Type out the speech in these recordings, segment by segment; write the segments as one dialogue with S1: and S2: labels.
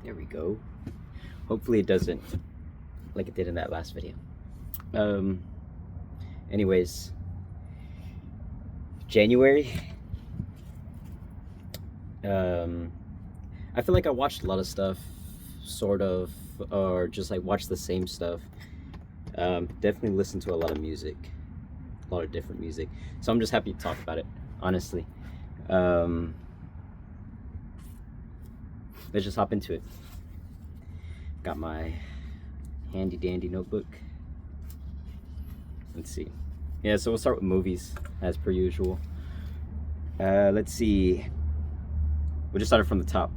S1: There we go. Hopefully it doesn't like it did in that last video. Um, anyways, January. Um, I feel like I watched a lot of stuff, sort of, or just like watched the same stuff. Definitely listened to a lot of music, a lot of different music. So I'm just happy to talk about it, honestly. Um, let's just hop into it. Got my handy dandy notebook. Let's see. Yeah, so we'll start with movies as per usual. Let's see. We'll just start from the top.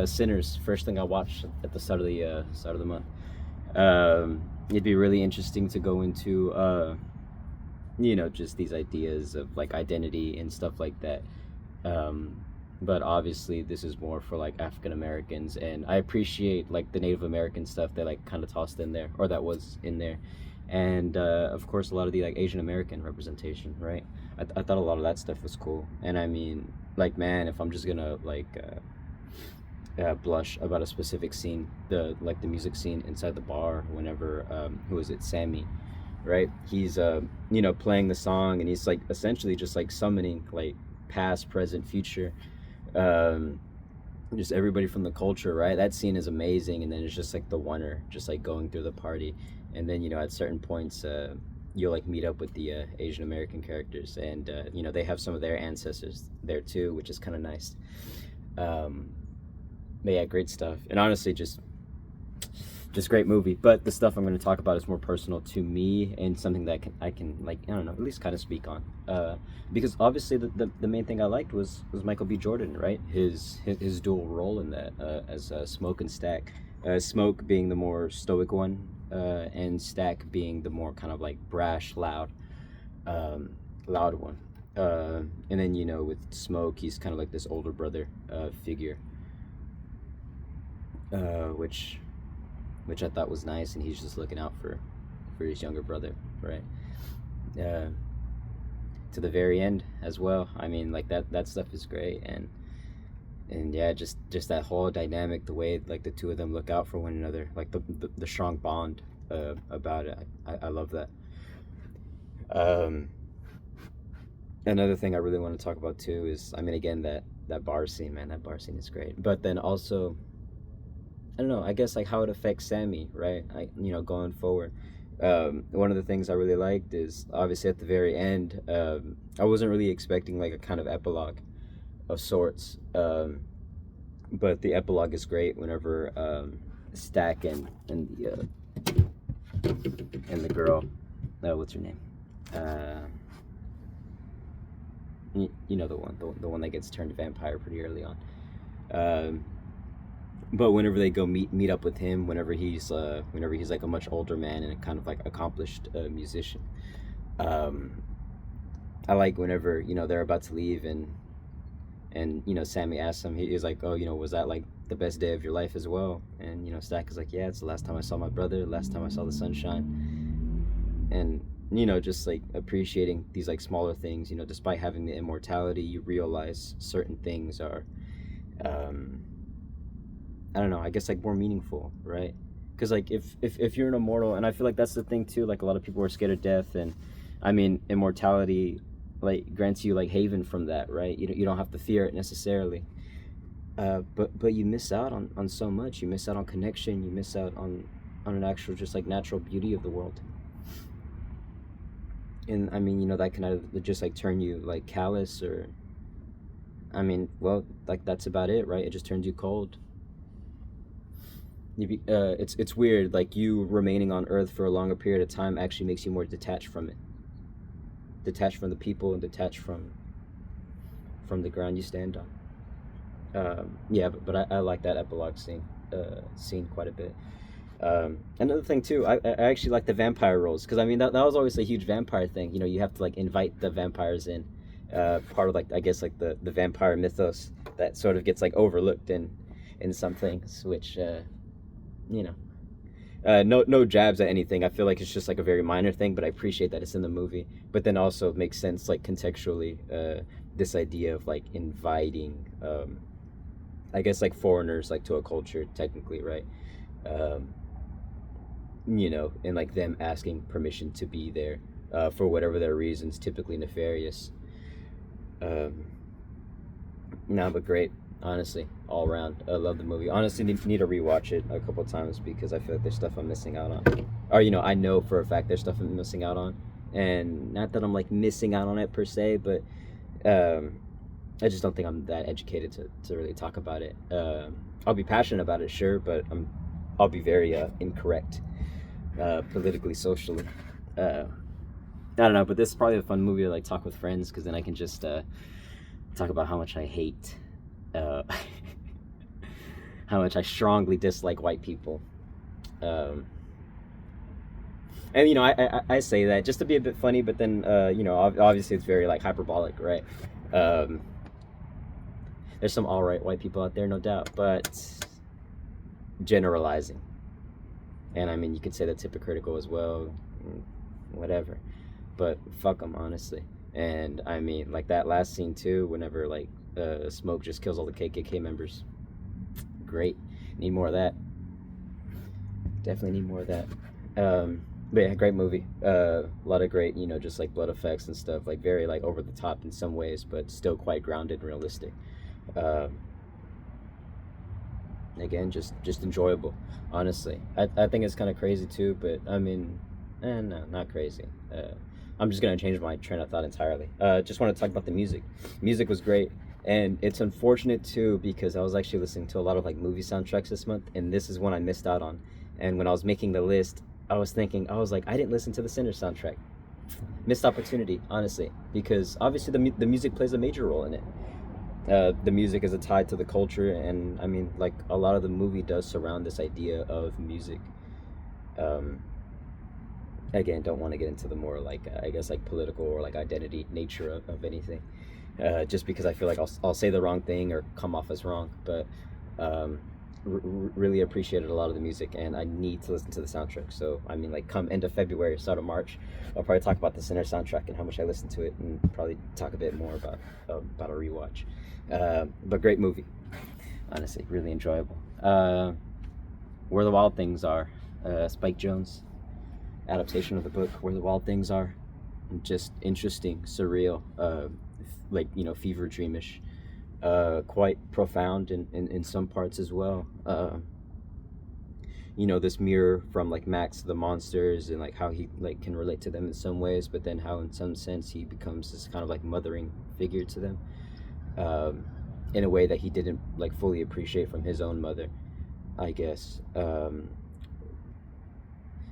S1: Sinners, first thing I watched at the start of the month. It'd be really interesting to go into, just these ideas of like identity and stuff like that. Um, but obviously, this is more for like African Americans, and I appreciate like the Native American stuff that like kind of tossed in there, or that was in there, and of course a lot of the like Asian American representation, right? I thought a lot of that stuff was cool, and I mean, like, man, if I'm just gonna blush about a specific scene, the music scene inside the bar. Whenever who is it, Sammy, right? He's playing the song, and he's like essentially just like summoning like past, present, future, um, just everybody from the culture, right? That scene is amazing, and then it's just like the oneer just like going through the party, and then at certain points. You'll like meet up with the Asian American characters, and they have some of their ancestors there too, which is kind of nice. Um, but yeah, great stuff, and honestly, just great movie. But the stuff I'm going to talk about is more personal to me, and something that I can like, I don't know, at least kind of speak on. Because obviously the main thing I liked was Michael B. Jordan, right? His dual role in that, as Smoke and Stack. Smoke being the more stoic one, and Stack being the more kind of like brash, loud one. And then with Smoke, he's kind of like this older brother figure, which I thought was nice, and he's just looking out for his younger brother, right? Uh, to the very end as well. I mean, like that stuff is great, and yeah, just that whole dynamic, the way like the two of them look out for one another, like the strong bond about it. I love that. Um, Another thing I really want to talk about too is, I mean, again, that bar scene, man, that bar scene is great. But then also, I don't know, I guess like how it affects Sammy, right? Going forward. One of the things I really liked is obviously at the very end. I wasn't really expecting like a kind of epilogue of sorts, but the epilogue is great whenever Stack and the girl, what's her name? Uh, you know the one that gets turned vampire pretty early on. Um, but whenever they go meet up with him, whenever he's like a much older man and a kind of like accomplished musician, um, I like whenever they're about to leave, and Sammy asks him, he's like, oh, was that like the best day of your life as well? And Stack is like, yeah, it's the last time I saw my brother, last time I saw the sunshine, and just like appreciating these like smaller things. Despite having the immortality, you realize certain things are, um, I don't know, I guess like more meaningful, right? Because like if you're an immortal, and I feel like that's the thing too, like a lot of people are scared of death, and I mean immortality like grants you like haven from that, right? You don't have to fear it necessarily, but you miss out on so much. You miss out on connection, you miss out on an actual just like natural beauty of the world. And I mean, that can either just like turn you like callous, or I mean, well, like that's about it, right? It just turns you cold. It's weird, like you remaining on Earth for a longer period of time actually makes you more detached from it, detached from the people, and detached from the ground you stand on. Yeah, but I like that epilogue scene quite a bit. Another thing too, I actually like the vampire roles, because I mean that was always a huge vampire thing. You have to like invite the vampires in, part of like, I guess, like the vampire mythos that sort of gets like overlooked in some things, which you know no jabs at anything. I feel like it's just like a very minor thing, but I appreciate that it's in the movie. But then also it makes sense like contextually, this idea of like inviting I guess like foreigners like to a culture technically, right? Um, you know, and like them asking permission to be there for whatever their reasons, typically nefarious. Um, nah, but great, honestly, all around. I love the movie. Honestly, need to rewatch it a couple times because I feel like there's stuff I'm missing out on, or you know, I know for a fact there's stuff I'm missing out on, and not that I'm like missing out on it per se, but um, I just don't think I'm that educated to really talk about it. I'll be passionate about it, sure, but I'll be very incorrect politically, socially. Uh, I don't know, but this is probably a fun movie to like talk with friends because then I can just talk about how much I hate, uh, how much I strongly dislike white people. Um, and you know, I say that just to be a bit funny, but then you know, obviously it's very like hyperbolic, right? Um, there's some all right white people out there, no doubt, but generalizing, and I mean, you could say that's hypocritical as well, whatever. But fuck them, honestly. And I mean, like that last scene too, whenever like Smoke just kills all the KKK members. Great, need more of that. Definitely need more of that. But yeah, great movie. A lot of great, you know, just like blood effects and stuff. Like very like over the top in some ways, but still quite grounded and realistic. Um, Again, just enjoyable. Honestly, I think it's kind of crazy too, but I mean, no, not crazy. I'm just gonna change my train of thought entirely. Just want to talk about the music. Music was great, and it's unfortunate too because I was actually listening to a lot of like movie soundtracks this month, and this is one I missed out on. And when I was making the list, I was thinking, I was like, I didn't listen to the Sinner soundtrack. Missed opportunity, honestly, because obviously the music plays a major role in it. The music is a tie to the culture, and I mean, like a lot of the movie does surround this idea of music. Um, Again, don't want to get into the more like I guess like political or like identity nature of anything, just because I feel like I'll say the wrong thing or come off as wrong. But um, really appreciated a lot of the music, and I need to listen to the soundtrack. So I mean, like come end of February, start of March, I'll probably talk about the Sinner soundtrack and how much I listened to it, and probably talk a bit more about a rewatch. But great movie, honestly, really enjoyable. Where the Wild Things Are, Spike Jonze adaptation of the book Where the Wild Things Are. Just interesting, surreal, like you know, fever dreamish, quite profound in some parts as well. You know, this mirror from like Max to the monsters and like how he like can relate to them in some ways, but then how in some sense he becomes this kind of like mothering figure to them, um, in a way that he didn't like fully appreciate from his own mother, I guess.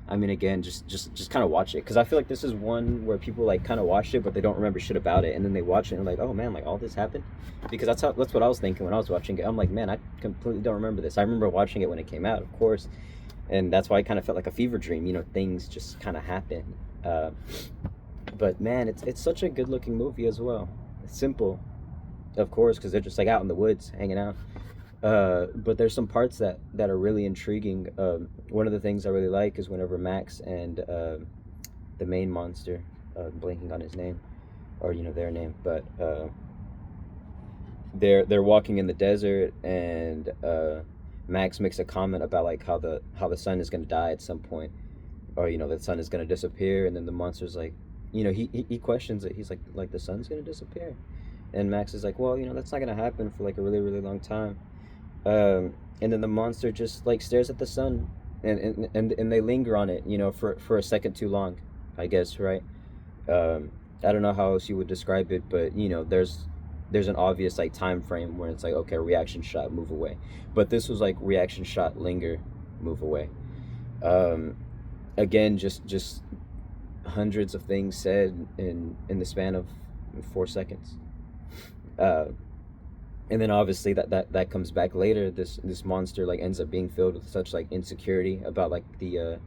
S1: I mean, again, just kind of watch it because I feel like this is one where people like kind of watched it, but they don't remember shit about it, and then they watch it and like, oh man, like all this happened, because that's what I was thinking when I was watching it. I'm like, man, I completely don't remember this. I remember watching it when it came out, of course, and that's why I kind of felt like a fever dream. You know, things just kind of happen. Uh, but man, it's such a good looking movie as well. It's simple, of course, because they're just like out in the woods hanging out. But there's some parts that are really intriguing. One of the things I really like is whenever Max and the main monster, blanking on his name, or you know their name, but they're walking in the desert, and Max makes a comment about like how the sun is gonna die at some point, or you know the sun is gonna disappear, and then the monster's like, you know, he questions it. He's like the sun's gonna disappear, and Max is like, well, you know, that's not gonna happen for like a really really long time. And then the monster just like stares at the sun, and they linger on it, you know, for a second too long, I guess, right? I don't know how else you would describe it, but you know, there's an obvious like time frame where it's like, okay, reaction shot, move away, but this was like reaction shot, linger, move away. Um, Again, just hundreds of things said in the span of 4 seconds. Uh, and then obviously that comes back later. This monster like ends up being filled with such like insecurity about like the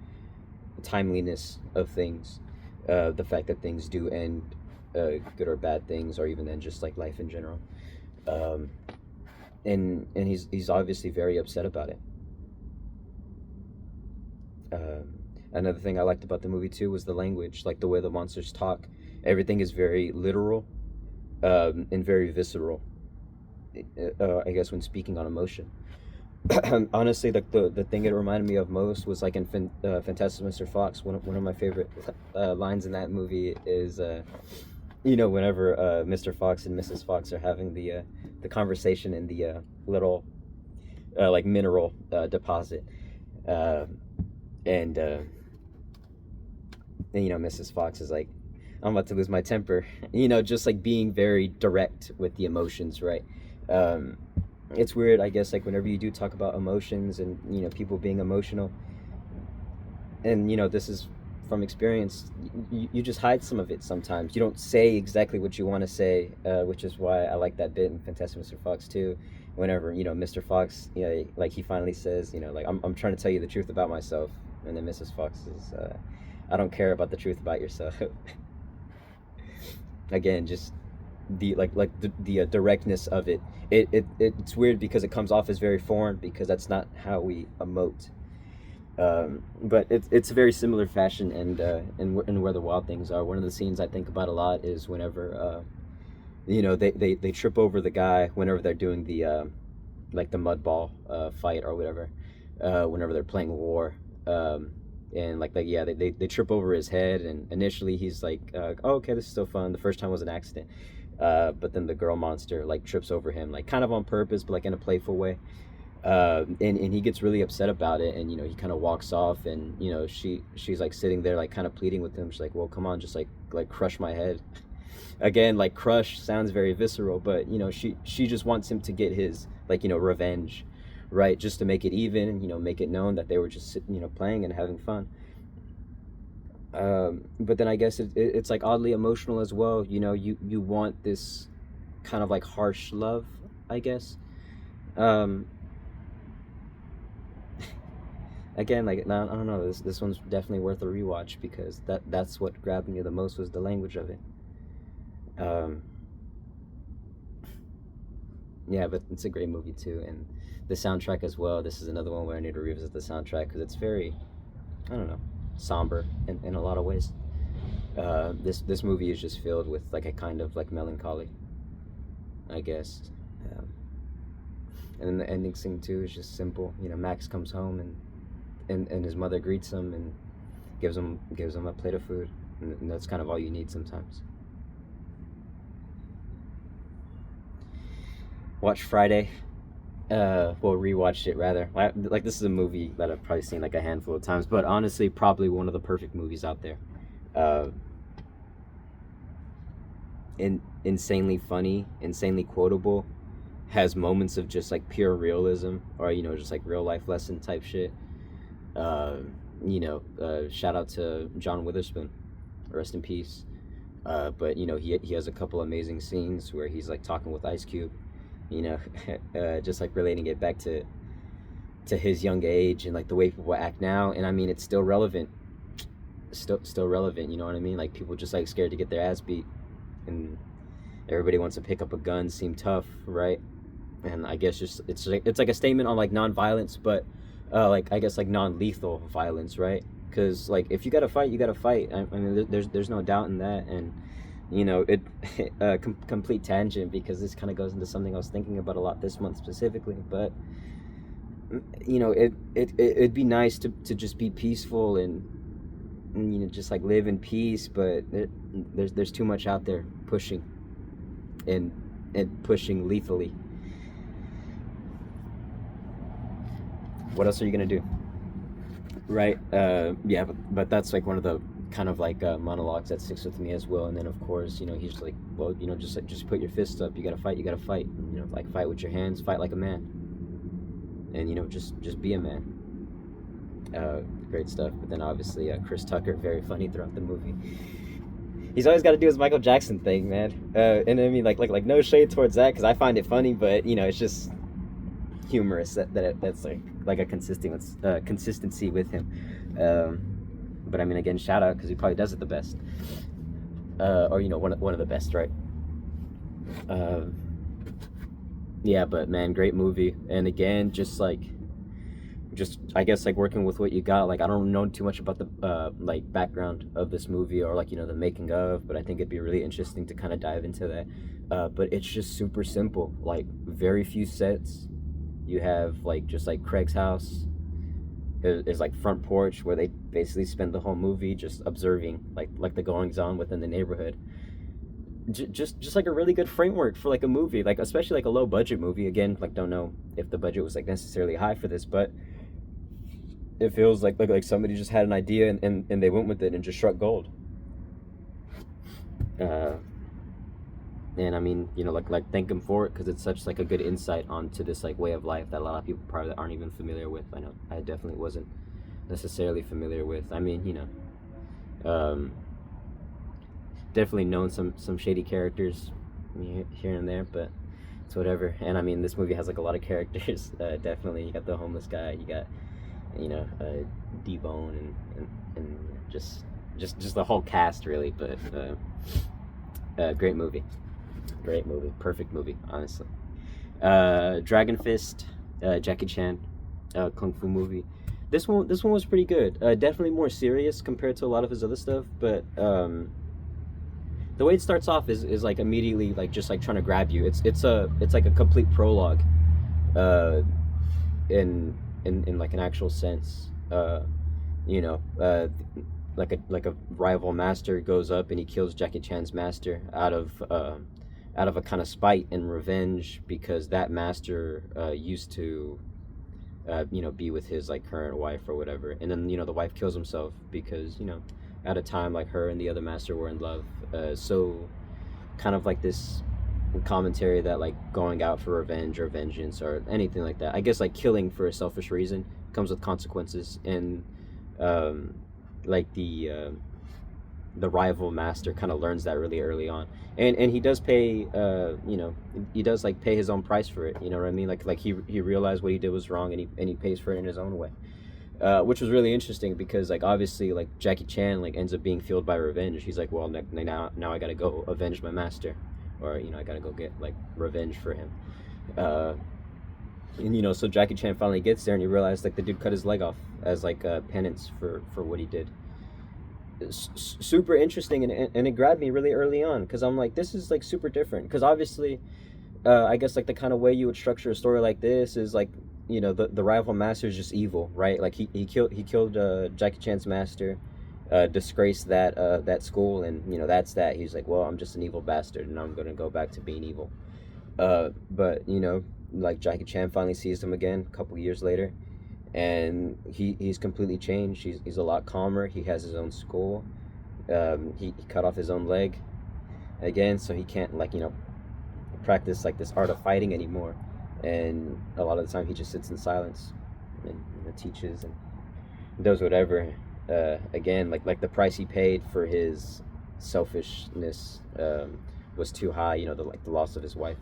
S1: timeliness of things, the fact that things do end, good or bad things, or even then just like life in general. um, and he's obviously very upset about it. um, Another thing I liked about the movie too was the language, like the way the monsters talk. Everything is very literal, and very visceral. I guess when speaking on emotion. Honestly, like the thing it reminded me of most was like in Fantastic Mr. Fox. One of my favorite lines in that movie is, whenever Mr. Fox and Mrs. Fox are having the conversation in the little like mineral deposit, uh, and Mrs. Fox is like, I'm about to lose my temper. Just like being very direct with the emotions, right? Um, it's weird, I guess, like whenever you do talk about emotions and people being emotional, and this is from experience, you just hide some of it sometimes. You don't say exactly what you want to say, which is why I like that bit in Fantastic Mr. Fox too. Whenever Mr. Fox, like he finally says, like I'm trying to tell you the truth about myself, and then Mrs. Fox is, I don't care about the truth about yourself. Again, just the directness of it. It's weird because it comes off as very foreign because that's not how we emote. But it's a very similar fashion, and where the wild things are. One of the scenes I think about a lot is whenever they trip over the guy whenever they're doing the like the mud ball fight or whatever, whenever they're playing war. And yeah, they trip over his head, and initially he's like, oh, okay, this is so fun. The first time was an accident, but then the girl monster like trips over him, like kind of on purpose, but like in a playful way. And he gets really upset about it, and he kind of walks off, and she's like sitting there like kind of pleading with him. She's like, well, come on, just like crush my head. Again, like crush sounds very visceral, but she just wants him to get his like revenge, right? Just to make it even, and make it known that they were just playing and having fun. But then I guess it's like oddly emotional as well. You want this kind of like harsh love, I guess. um Again, like, no, I don't know, this one's definitely worth a rewatch because that's what grabbed me the most was the language of it. um yeah, but it's a great movie too, and the soundtrack as well. This is another one where I need to revisit the soundtrack because it's very, I don't know, somber in a lot of ways. This movie is just filled with like a kind of like melancholy, I guess. um, and then the ending scene too is just simple. Max comes home, and his mother greets him and gives him a plate of food, and that's kind of all you need sometimes. Watch Friday. Well, rewatched it rather. Like this is a movie that I've probably seen like a handful of times, but honestly, probably one of the perfect movies out there. Uh, insanely funny, insanely quotable, has moments of just like pure realism, or just like real life lesson type shit. Uh, Shout out to John Witherspoon, rest in peace. But he has a couple amazing scenes where he's like talking with Ice Cube, you know, just like relating it back to his young age and like the way people act now. And I mean, it's still relevant, still relevant. You know what I mean? Like people just like scared to get their ass beat, and everybody wants to pick up a gun, seem tough, right? And I guess just it's like a statement on like non-violence, but like I guess like non-lethal violence, right? Because like if you gotta fight, you gotta fight. I mean, there's no doubt in that. And it complete tangent because this kind of goes into something I was thinking about a lot this month specifically. But it'd be nice to just be peaceful and just like live in peace. But there's too much out there pushing and pushing lethally. What else are you gonna do, right? Yeah, but that's like one of the kind of like monologues that sticks with me as well. And then of course, he's like, well, just put your fists up. You gotta fight. You gotta fight. Like fight with your hands. Fight like a man. And just be a man. Great stuff. But then obviously Chris Tucker, very funny throughout the movie. He's always got to do his Michael Jackson thing, man. And I mean, like no shade towards that because I find it funny, but it's just humorous that's like a consistency with him. But I mean, again, shout out because he probably does it the best, or one of the best, right? Yeah, but man, great movie. And again, just just I guess like working with what you got. Like I don't know too much about the like background of this movie or like the making of, but I think it'd be really interesting to kind of dive into that. But it's just super simple. Like very few sets. You have like just like Craig's house. Is like front porch where they basically spend the whole movie just observing like the goings on within the neighborhood. Just like a really good framework for like a movie, like especially like a low budget movie. Again, like don't know if the budget was like necessarily high for this, but it feels like somebody just had an idea and they went with it and just struck gold. Uh, and I mean, like thank them for it because it's such like a good insight onto this like way of life that a lot of people probably aren't even familiar with. I know I definitely wasn't necessarily familiar with. I mean, definitely known some shady characters here and there, but it's whatever. And I mean, this movie has like a lot of characters. Definitely, you got the homeless guy, you got D-Bone and just the whole cast really. But great movie, perfect movie, honestly. Dragon Fist, Jackie Chan, kung fu movie. This one was pretty good. Definitely more serious compared to a lot of his other stuff, but the way it starts off is like immediately like just like trying to grab you. It's like a complete prologue, uh, in like an actual sense. You know, like a rival master goes up and he kills Jackie Chan's master out of a kind of spite and revenge because that master used to be with his like current wife or whatever, and then the wife kills himself because at a time like her and the other master were in love. So kind of like this commentary that like going out for revenge or vengeance or anything like that, I guess like killing for a selfish reason comes with consequences. And like the rival master kind of learns that really early on, and he does pay he does like pay his own price for it, you know what I mean, like he realized what he did was wrong, and he pays for it in his own way. Which was really interesting because like obviously like Jackie Chan like ends up being fueled by revenge. He's like, well, now I gotta go avenge my master, or I gotta go get like revenge for him. uh, and so Jackie Chan finally gets there and he realized like the dude cut his leg off as like penance for what he did. Super interesting, and it grabbed me really early on because I'm like, this is like super different because obviously I guess like the kind of way you would structure a story like this is like the rival master is just evil, right? Like he killed Jackie Chan's master, disgraced that school, and that's that. He's like, well, I'm just an evil bastard and I'm gonna go back to being evil. But like Jackie Chan finally sees him again a couple years later, and he's completely changed. He's a lot calmer. He has his own school. He cut off his own leg again, so he can't like practice like this art of fighting anymore. And a lot of the time he just sits in silence and teaches and does whatever. Again, like the price he paid for his selfishness was too high. The loss of his wife.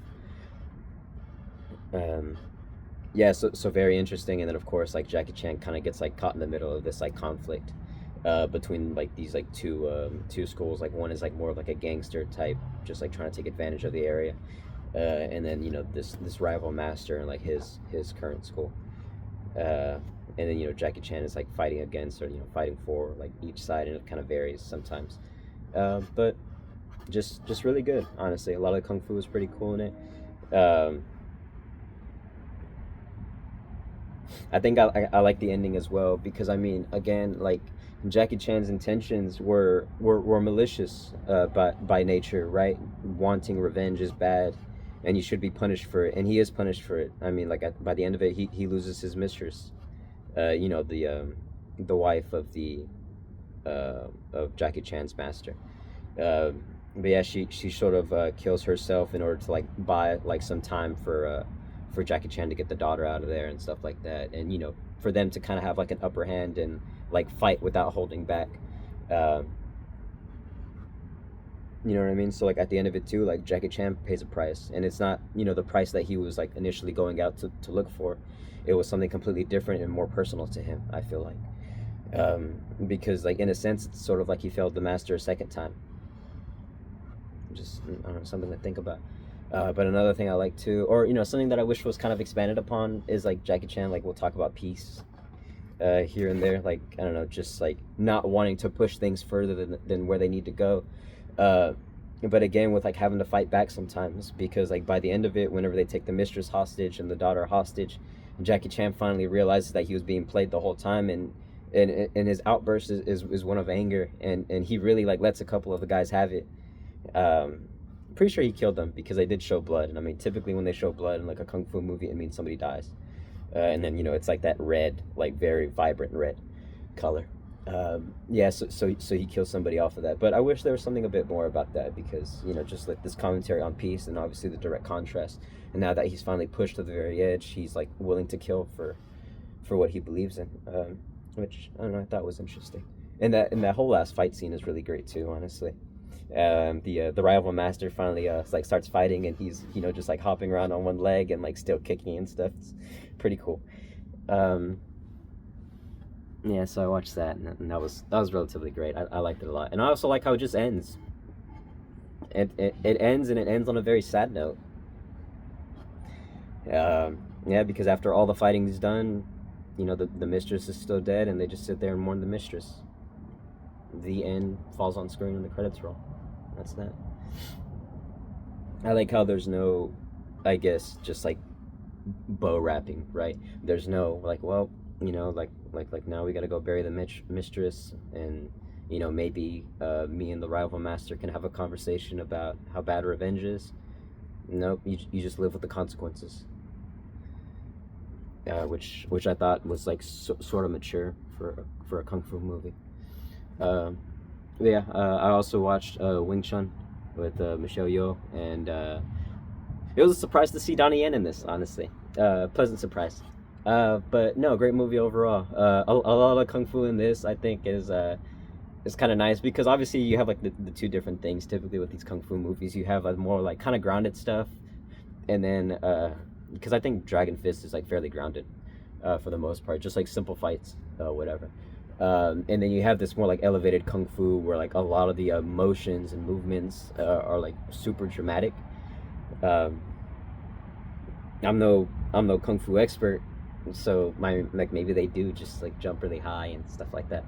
S1: Yeah, so very interesting. And then of course like Jackie Chan kind of gets like caught in the middle of this like conflict between like these like two schools. Like one is like more of like a gangster type, just like trying to take advantage of the area, and then this rival master and like his current school. And then Jackie Chan is like fighting against or fighting for like each side, and it kind of varies sometimes. But just really good, honestly. A lot of kung fu was pretty cool in it. I think I like the ending as well because I mean, again, like Jackie Chan's intentions were malicious by nature, right? Wanting revenge is bad, and you should be punished for it, and he is punished for it. I mean, like by the end of it, he loses his mistress, the wife of of Jackie Chan's master. But yeah, she sort of kills herself in order to like buy like some time for Jackie Chan to get the daughter out of there and stuff like that, and for them to kind of have like an upper hand and like fight without holding back. You know what I mean? So like at the end of it too, like Jackie Chan pays a price, and it's not the price that he was like initially going out to look for. It was something completely different and more personal to him, I feel like, because like in a sense it's sort of like he failed the master a second time. Just, I don't know, something to think about. But another thing I like too, or something that I wish was kind of expanded upon, is like Jackie Chan like will talk about peace here and there, like I don't know, just like not wanting to push things further than where they need to go. Uh, but again, with like having to fight back sometimes, because like by the end of it, whenever they take the mistress hostage and the daughter hostage, Jackie Chan finally realizes that he was being played the whole time, and his outburst is one of anger, and he really like lets a couple of the guys have it. Um, Pretty sure he killed them because they did show blood, and I mean typically when they show blood in like a kung fu movie, it means somebody dies. And then it's like that red, like very vibrant red color. Yeah, so he kills somebody off of that. But I wish there was something a bit more about that, because just like this commentary on peace and obviously the direct contrast. And now that he's finally pushed to the very edge, he's like willing to kill for what he believes in, which I don't know, I thought was interesting. And that whole last fight scene is really great too, honestly. The rival master finally like starts fighting, and he's just like hopping around on one leg and like still kicking and stuff. It's pretty cool. Um, yeah, so I watched that, and that was relatively great. I liked it a lot, and I also like how it just ends. It ends, and it ends on a very sad note. Yeah, because after all the fighting is done, the mistress is still dead, and they just sit there and mourn the mistress. The end falls on screen, and the credits roll. That's that. I like how there's no, I guess, just like bow wrapping, right? There's no like, well, like now we gotta go bury the mistress, and maybe me and the rival master can have a conversation about how bad revenge is. Nope, you just live with the consequences. Which I thought was like sort of mature for a kung fu movie. Um, yeah, I also watched Wing Chun with Michelle Yeoh, and it was a surprise to see Donnie Yen in this. Honestly, pleasant surprise. But no, great movie overall. A lot of kung fu in this, I think, is kind of nice, because obviously you have like the two different things. Typically with these kung fu movies, you have like more like kind of grounded stuff, and then because I think Dragon Fist is like fairly grounded for the most part, just like simple fights, whatever. And then you have this more like elevated kung fu, where like a lot of the motions and movements are like super dramatic. Um, I'm no kung fu expert, so my like maybe they do just like jump really high and stuff like that.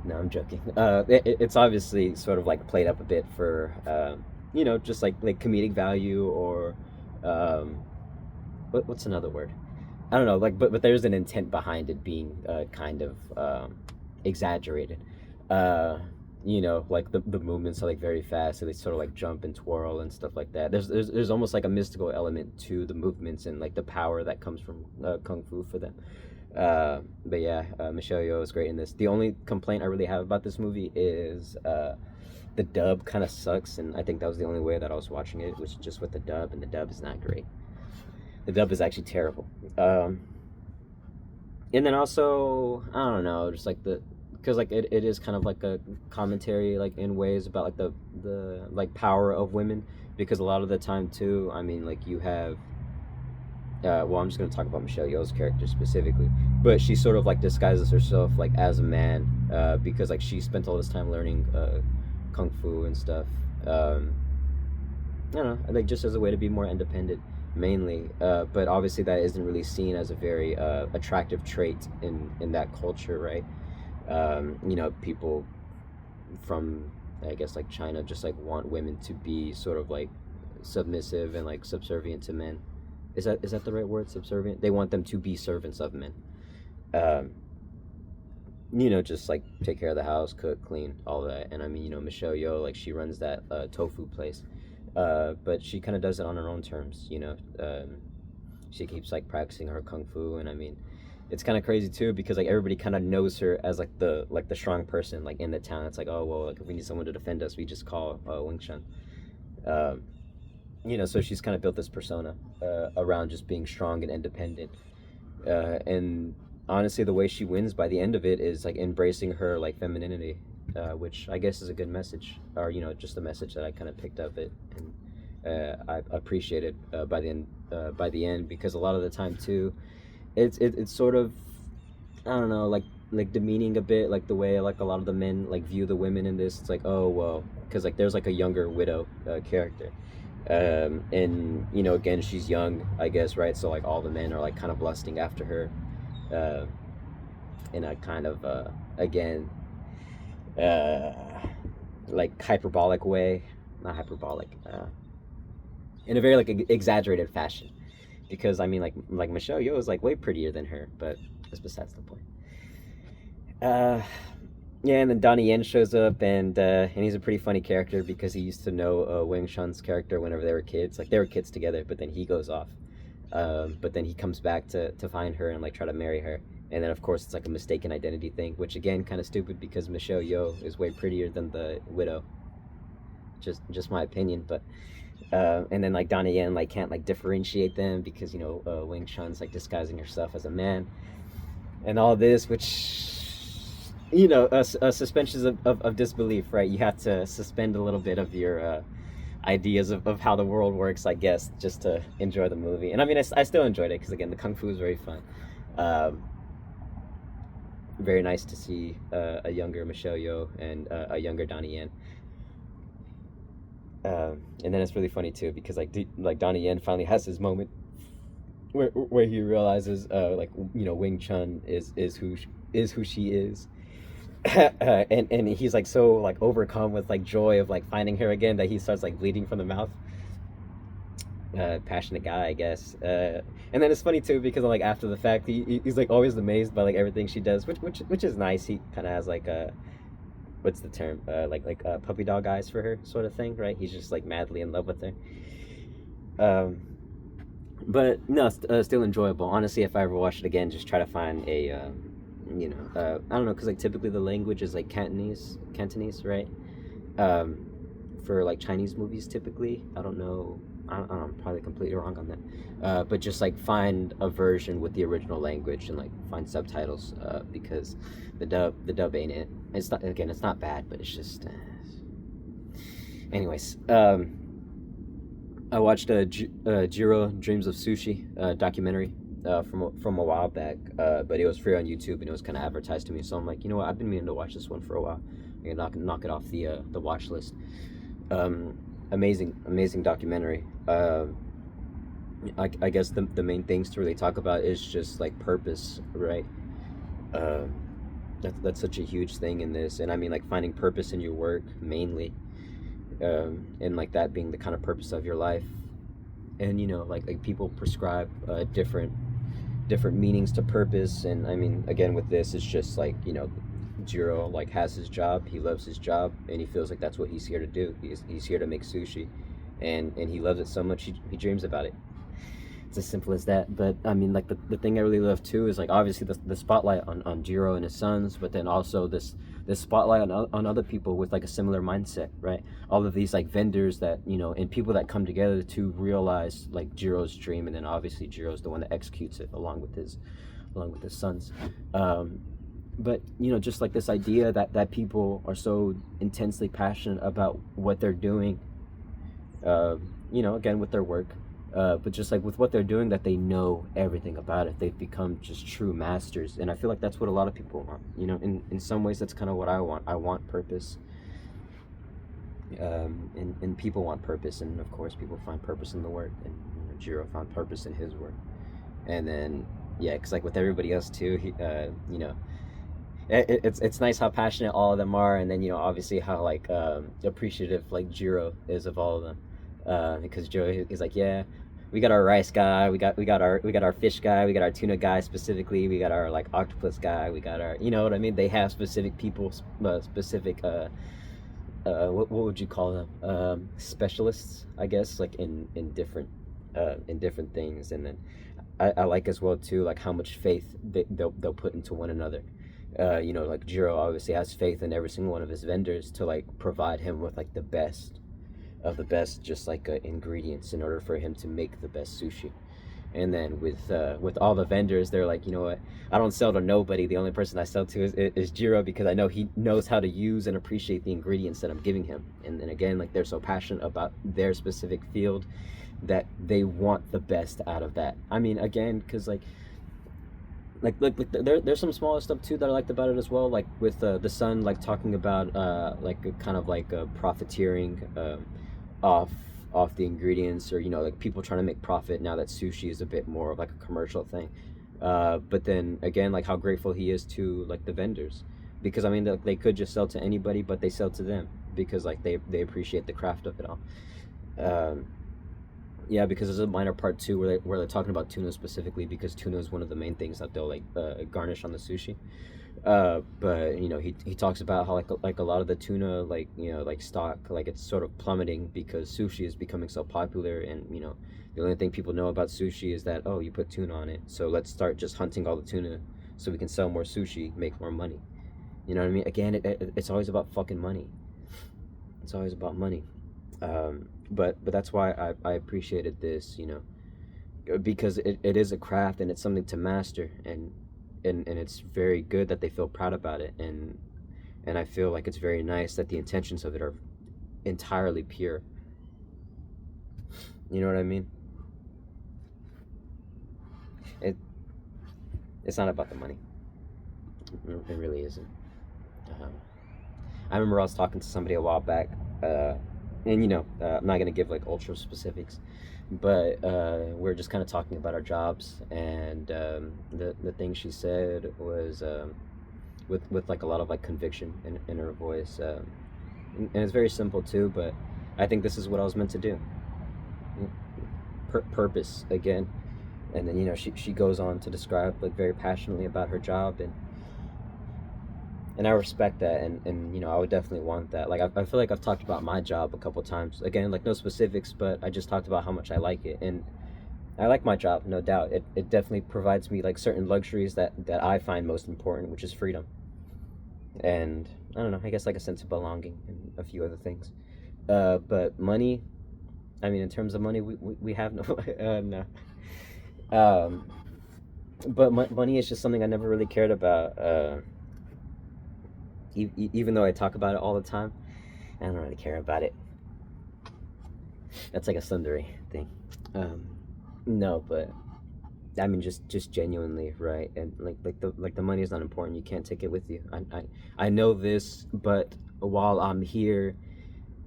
S1: No, I'm joking. It's obviously sort of like played up a bit for just like comedic value, or um, what's another word? I don't know, like, but there's an intent behind it being kind of exaggerated. Uh, like the movements are like very fast, so they sort of like jump and twirl and stuff like that. There's almost like a mystical element to the movements, and like the power that comes from kung fu for them. But yeah, Michelle Yeoh is great in this. The only complaint I really have about this movie is the dub kind of sucks, and I think that was the only way that I was watching it, was just with the dub, and the dub is not great. The dub is actually terrible. And then also, I don't know, just like because like it is kind of like a commentary, like in ways, about like the like power of women, because a lot of the time too, I mean, like you have well, I'm just going to talk about Michelle Yeoh's character specifically, but she sort of like disguises herself like as a man, because like she spent all this time learning kung fu and stuff. I don't know, like just as a way to be more independent, mainly. But obviously that isn't really seen as a very attractive trait in that culture, right? People from, I guess, like China just like want women to be sort of like submissive and like subservient to men. Is that the right word? Subservient. They want them to be servants of men. Um, just like take care of the house, cook, clean, all that. And I mean, Michelle Yeoh, like she runs that tofu place, but she kind of does it on her own terms. She keeps like practicing her kung fu, and I mean, it's kind of crazy too, because like everybody kind of knows her as like the strong person like in the town. It's like, oh well, like if we need someone to defend us, we just call Wing Chun. Um, so she's kind of built this persona around just being strong and independent. And honestly, the way she wins by the end of it is like embracing her like femininity, which I guess is a good message, or just a message that I kind of picked up it, and I appreciated by the end, because a lot of the time too, it's sort of, I don't know, like demeaning a bit, like the way like a lot of the men like view the women in this. It's like, oh well, because like there's like a younger widow character, and again, she's young, I guess, right? So like all the men are like kind of lusting after her, uh, in a kind of again uh, like hyperbolic way, not hyperbolic, in a very like exaggerated fashion. Because I mean, like Michelle Yeoh is like way prettier than her, but that's besides the point. Uh, yeah, and then Donnie Yen shows up, and he's a pretty funny character because he used to know Wing Chun's character whenever they were kids. Like they were kids together, but then he goes off. But then he comes back to find her and like try to marry her. And then of course it's like a mistaken identity thing, which again kind of stupid because Michelle Yeoh is way prettier than the widow. Just my opinion, but and then like Donnie Yen like can't like differentiate them because Wing Chun's like disguising herself as a man, and all this, which suspensions of disbelief, right? You have to suspend a little bit of your ideas of how the world works, I guess, just to enjoy the movie. And I mean, I still enjoyed it because again, the kung fu is very fun. Um, Very nice to see a younger Michelle Yeoh and a younger Donnie Yen. And then it's really funny too because like Donnie Yen finally has his moment where he realizes Wing Chun is who she is. And he's like so like overcome with like joy of like finding her again that he starts like bleeding from the mouth. Passionate guy, I guess. And then it's funny too because like after the fact he's like always amazed by like everything she does, which is nice. He kind of has like a what's the term, puppy dog eyes for her sort of thing, right? He's just like madly in love with her. But no, still enjoyable. Honestly, if I ever watch it again, just try to find a I don't know, because like typically the language is like Cantonese, right? For like Chinese movies, typically. I don't know. I'm probably completely wrong on that. But just like find a version with the original language and like find subtitles, because the dub ain't it. It's not bad, but it's just. Anyways, I watched Jiro Dreams of Sushi documentary from a while back, but it was free on YouTube and it was kind of advertised to me. So I'm like, you know what? I've been meaning to watch this one for a while. I'm gonna knock it off the watch list. Amazing documentary. I guess the main things to really talk about is just like purpose, right? That's such a huge thing in this, and I mean like finding purpose in your work mainly, and like that being the kind of purpose of your life. And like people prescribe different meanings to purpose, and I mean again with this it's just like Jiro like has his job, he loves his job, and he feels like that's what he's here to do. He's here to make sushi, and he loves it so much he dreams about it. It's as simple as that. But I mean like the thing I really love too is like obviously the spotlight on Jiro and his sons, but then also this spotlight on other people with like a similar mindset, right? All of these like vendors that and people that come together to realize like Jiro's dream, and then obviously Jiro's the one that executes it along with his sons. But just like this idea that people are so intensely passionate about what they're doing, again with their work, but just like with what they're doing, that they know everything about it. They've become just true masters, and I feel like that's what a lot of people want. In some ways that's kind of what I want. I want purpose, and people want purpose, and of course people find purpose in the work, and Jiro found purpose in his work. And then because like with everybody else too, he it's nice how passionate all of them are, and then obviously how like appreciative like Jiro is of all of them, because Jiro is like, yeah, we got our rice guy, we got our fish guy, we got our tuna guy specifically, we got our like octopus guy, we got our what I mean. They have specific people, specific what would you call them, specialists, I guess, like in different things. And then I like as well too like how much faith they'll put into one another. Like Jiro obviously has faith in every single one of his vendors to like provide him with like the best of the best, just like ingredients in order for him to make the best sushi. And then with all the vendors, they're like, you know what, I don't sell to nobody. The only person I sell to is Jiro, because I know he knows how to use and appreciate the ingredients that I'm giving him. And then again, like they're so passionate about their specific field that they want the best out of that. I mean, again, because like there's some smaller stuff too that I liked about it as well, like with the son like talking about like a kind of like profiteering off the ingredients, or like people trying to make profit now that sushi is a bit more of like a commercial thing. But then again, like how grateful he is to like the vendors, because I mean they could just sell to anybody, but they sell to them because like they appreciate the craft of it all. Um, yeah, because there's a minor part too where they're talking about tuna specifically, because tuna is one of the main things that they'll like garnish on the sushi. But you know, he talks about how like a lot of the tuna, like you know, like stock, like it's sort of plummeting because sushi is becoming so popular, and you know, the only thing people know about sushi is that, oh, you put tuna on it, so let's start just hunting all the tuna so we can sell more sushi, make more money. You know what I mean? Again, it's always about fucking money. It's always about money. But that's why I appreciated this, you know, because it is a craft and it's something to master, and it's very good that they feel proud about it, and I feel like it's very nice that the intentions of it are entirely pure. You know what I mean? It it's not about the money. It really isn't. Um, I remember I was talking to somebody a while back, uh, and you know, I'm not gonna give like ultra specifics, but we're just kind of talking about our jobs, and the thing she said was with like a lot of like conviction in her voice, and it's very simple too, but I think this is what I was meant to do. Purpose again, and then you know she goes on to describe like very passionately about her job, and I respect that, and you know I would definitely want that. Like I feel like I've talked about my job a couple times. Again, like no specifics, but I just talked about how much I like it, and I like my job, no doubt. It definitely provides me like certain luxuries that I find most important, which is freedom, and I don't know. I guess like a sense of belonging and a few other things. But money. I mean, in terms of money, we have no no. Um, but money is just something I never really cared about. Even though I talk about it all the time, I don't really care about it. That's like a Sundari thing. Um, no, but I mean, just genuinely, right? And like the money is not important. You can't take it with you. I know this, but while I'm here,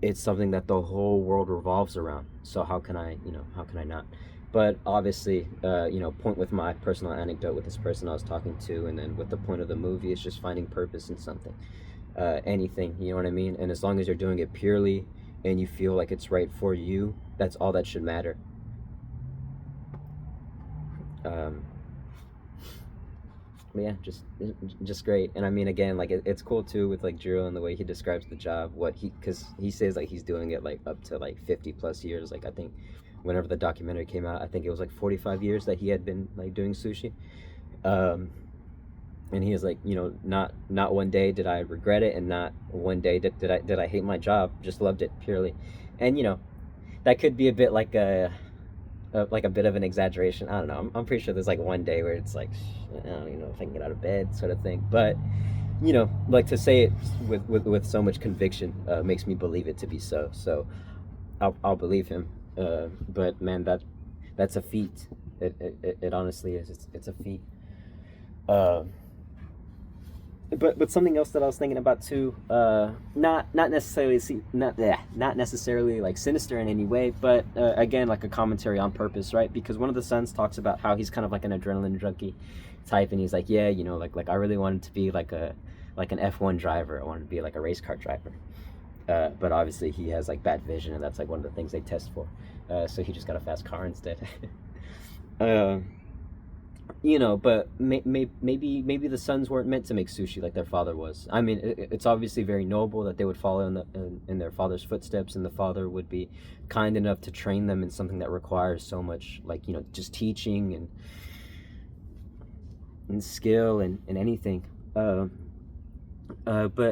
S1: it's something that the whole world revolves around. So how can I, you know, how can I not? But obviously, you know, point with my personal anecdote with this person I was talking to, and then with the point of the movie is just finding purpose in something, anything. You know what I mean? And as long as you're doing it purely and you feel like it's right for you, that's all that should matter. Um, but yeah, just great. And I mean, again, like it's cool too with like Jiro and the way he describes the job. What he, because he says like he's doing it like up to like 50 plus years. Like I think whenever the documentary came out, I think it was like 45 years that he had been like doing sushi. Um, and he was like, you know, not one day did I regret it, and not one day did I hate my job. Just loved it purely. And you know, that could be a bit like a bit of an exaggeration. I don't know. I'm pretty sure there's like one day where it's like, I don't even know if I can get out of bed, sort of thing. But you know, like to say it with so much conviction makes me believe it to be so. So I'll believe him. But man, that's a feat. It honestly is. It's a feat. Uh, but something else that I was thinking about too, not necessarily not necessarily like sinister in any way, but again like a commentary on purpose, right? Because one of the sons talks about how he's kind of like an adrenaline junkie type, and he's like, yeah, you know, like I really wanted to be like an F1 driver. I wanted to be like a race car driver. But obviously he has like bad vision, and that's like one of the things they test for. So he just got a fast car instead. uh, you know, but maybe the sons weren't meant to make sushi like their father was. I mean, it's obviously very noble that they would follow in their father's footsteps, and the father would be kind enough to train them in something that requires so much, like, you know, just teaching and skill and anything. But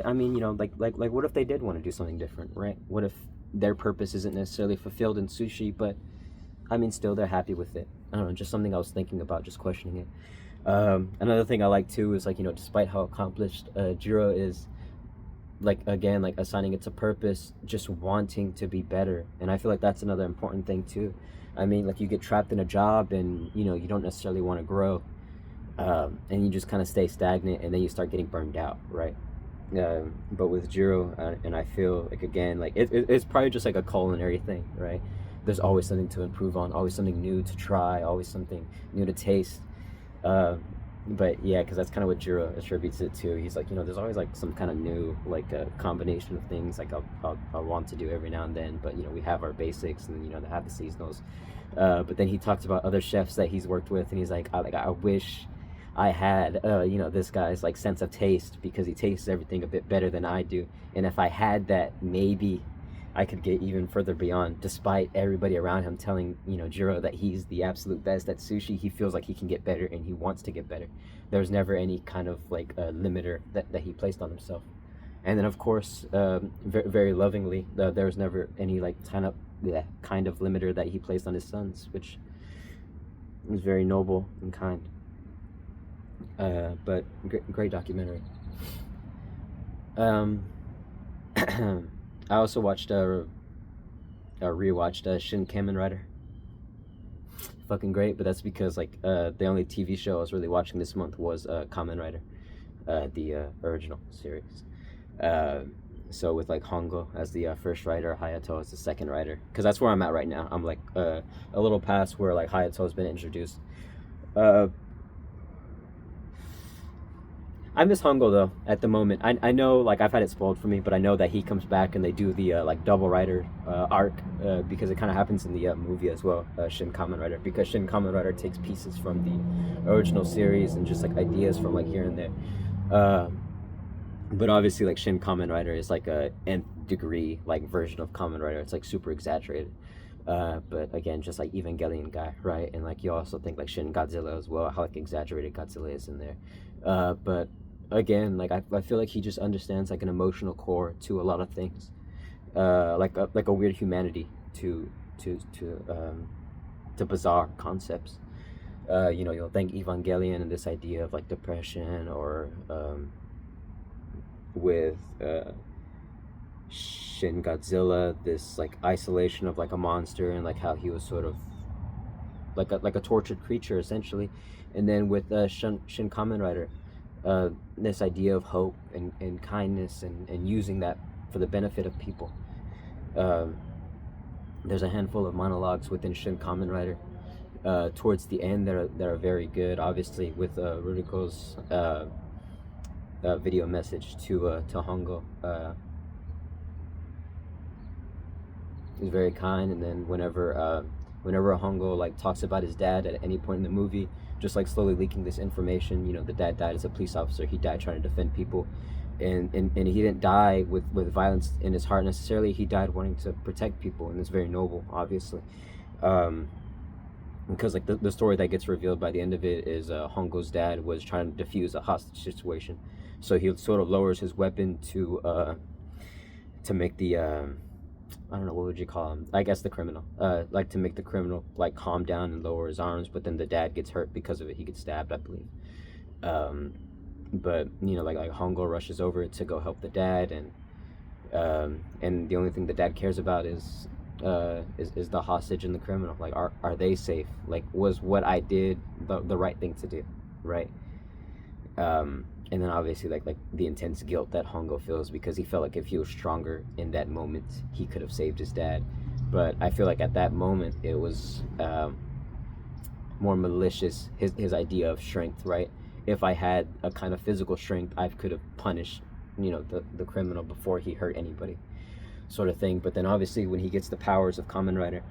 S1: I mean, you know, like what if they did want to do something different, right? What if their purpose isn't necessarily fulfilled in sushi, but I mean, still they're happy with it. I don't know, just something I was thinking about, just questioning it. Another thing I like too is like, you know, despite how accomplished Jiro is, like again, like assigning it to purpose, just wanting to be better. And I feel like that's another important thing too. I mean, like you get trapped in a job and you know you don't necessarily want to grow, and you just kind of stay stagnant, and then you start getting burned out, right? But with Jiro, and I feel like again, like it's probably just like a culinary thing, right? There's always something to improve on, always something new to try, always something new to taste. Uh, but yeah, because that's kind of what Jiro attributes it to. He's like, there's always like some kind of new like a combination of things like I'll want to do every now and then. But we have our basics, and then they have the seasonals. But then he talks about other chefs that he's worked with, and he's like, I wish I had this guy's like sense of taste, because he tastes everything a bit better than I do, and if I had that, maybe I could get even further beyond. Despite everybody around him telling Jiro that he's the absolute best at sushi, he feels like he can get better, and he wants to get better. There's never any kind of like limiter that he placed on himself. And then of course, very, very lovingly, there was never any like kind of limiter that he placed on his sons, which was very noble and kind. But great documentary. Um, I also watched rewatched Shin Kamen Rider. Fucking great, but that's because like the only TV show I was really watching this month was Kamen Rider, the original series. So with like Hongo as the first writer, Hayato as the second writer, because that's where I'm at right now. I'm like a little past where like Hayato's been introduced. I miss Hongo though at the moment. I know like I've had it spoiled for me, but I know that he comes back and they do the like double writer arc, because it kind of happens in the movie as well, Shin Kamen Rider, because Shin Kamen Rider takes pieces from the original series and just like ideas from like here and there. But obviously like Shin Kamen Rider is like a nth degree like version of Kamen Rider. It's like super exaggerated. But again, just like Evangelion guy, right? And like you also think like Shin Godzilla as well, how like exaggerated Godzilla is in there. But again, like I feel like he just understands like an emotional core to a lot of things, like a weird humanity to bizarre concepts. You'll think Evangelion and this idea of like depression, or with Shin Godzilla, this like isolation of like a monster, and like how he was sort of like a tortured creature essentially. And then with Shin Kamen Rider, this idea of hope and kindness, and using that for the benefit of people. There's a handful of monologues within Shin Kamen Rider towards the end that are very good. Obviously, with Ruriko's video message to Hongo is very kind. And then whenever Hongo like talks about his dad at any point in the movie, just like slowly leaking this information, the dad died as a police officer. He died trying to defend people, and he didn't die with violence in his heart necessarily. He died wanting to protect people, and it's very noble, obviously. Because like the story that gets revealed by the end of it is Hongo's dad was trying to defuse a hostage situation, so he sort of lowers his weapon to make the I don't know, what would you call him? I guess the criminal. Like to make the criminal like calm down and lower his arms, but then the dad gets hurt because of it. He gets stabbed, I believe. But like Hongo rushes over to go help the dad, and the only thing the dad cares about is the hostage and the criminal. Like, are they safe? Like, was what I did the right thing to do, right? And then obviously like the intense guilt that Hongo feels, because he felt like if he was stronger in that moment, he could have saved his dad. But I feel like at that moment it was more malicious, his idea of strength, right? If I had a kind of physical strength, I could have punished the criminal before he hurt anybody, sort of thing. But then obviously when he gets the powers of Kamen Rider,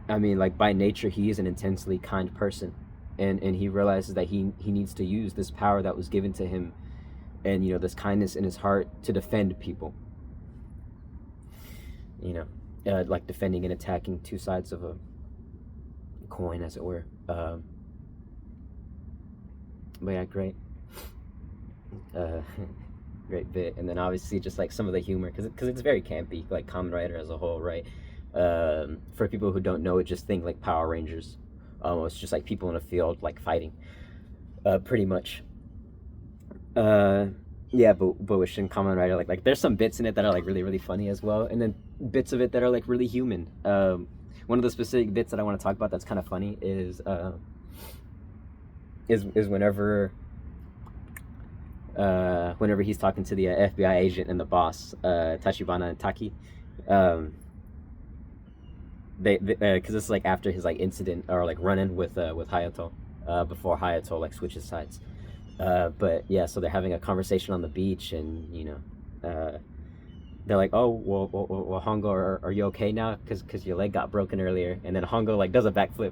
S1: I mean, like by nature he is an intensely kind person. And he realizes that he needs to use this power that was given to him, and this kindness in his heart, to defend people. Like defending and attacking two sides of a coin, as it were. But yeah, great. Great bit. And then obviously just like some of the humor, because it's very campy, like Kamen Rider as a whole, right? For people who don't know it, just think like Power Rangers. It's just like people in a field like fighting, pretty much. Yeah, but with Shin Kamen Rider, like there's some bits in it that are like really, really funny as well, and then bits of it that are like really human. One of the specific bits that I want to talk about that's kind of funny is whenever he's talking to the FBI agent and the boss, Tachibana and Taki. They because it's like after his like incident or like run-in with Hayato, before Hayato like switches sides. But yeah, so they're having a conversation on the beach, and they're like, "Oh, well, Hongo, are you okay now? Cause your leg got broken earlier." And then Hongo like does a backflip.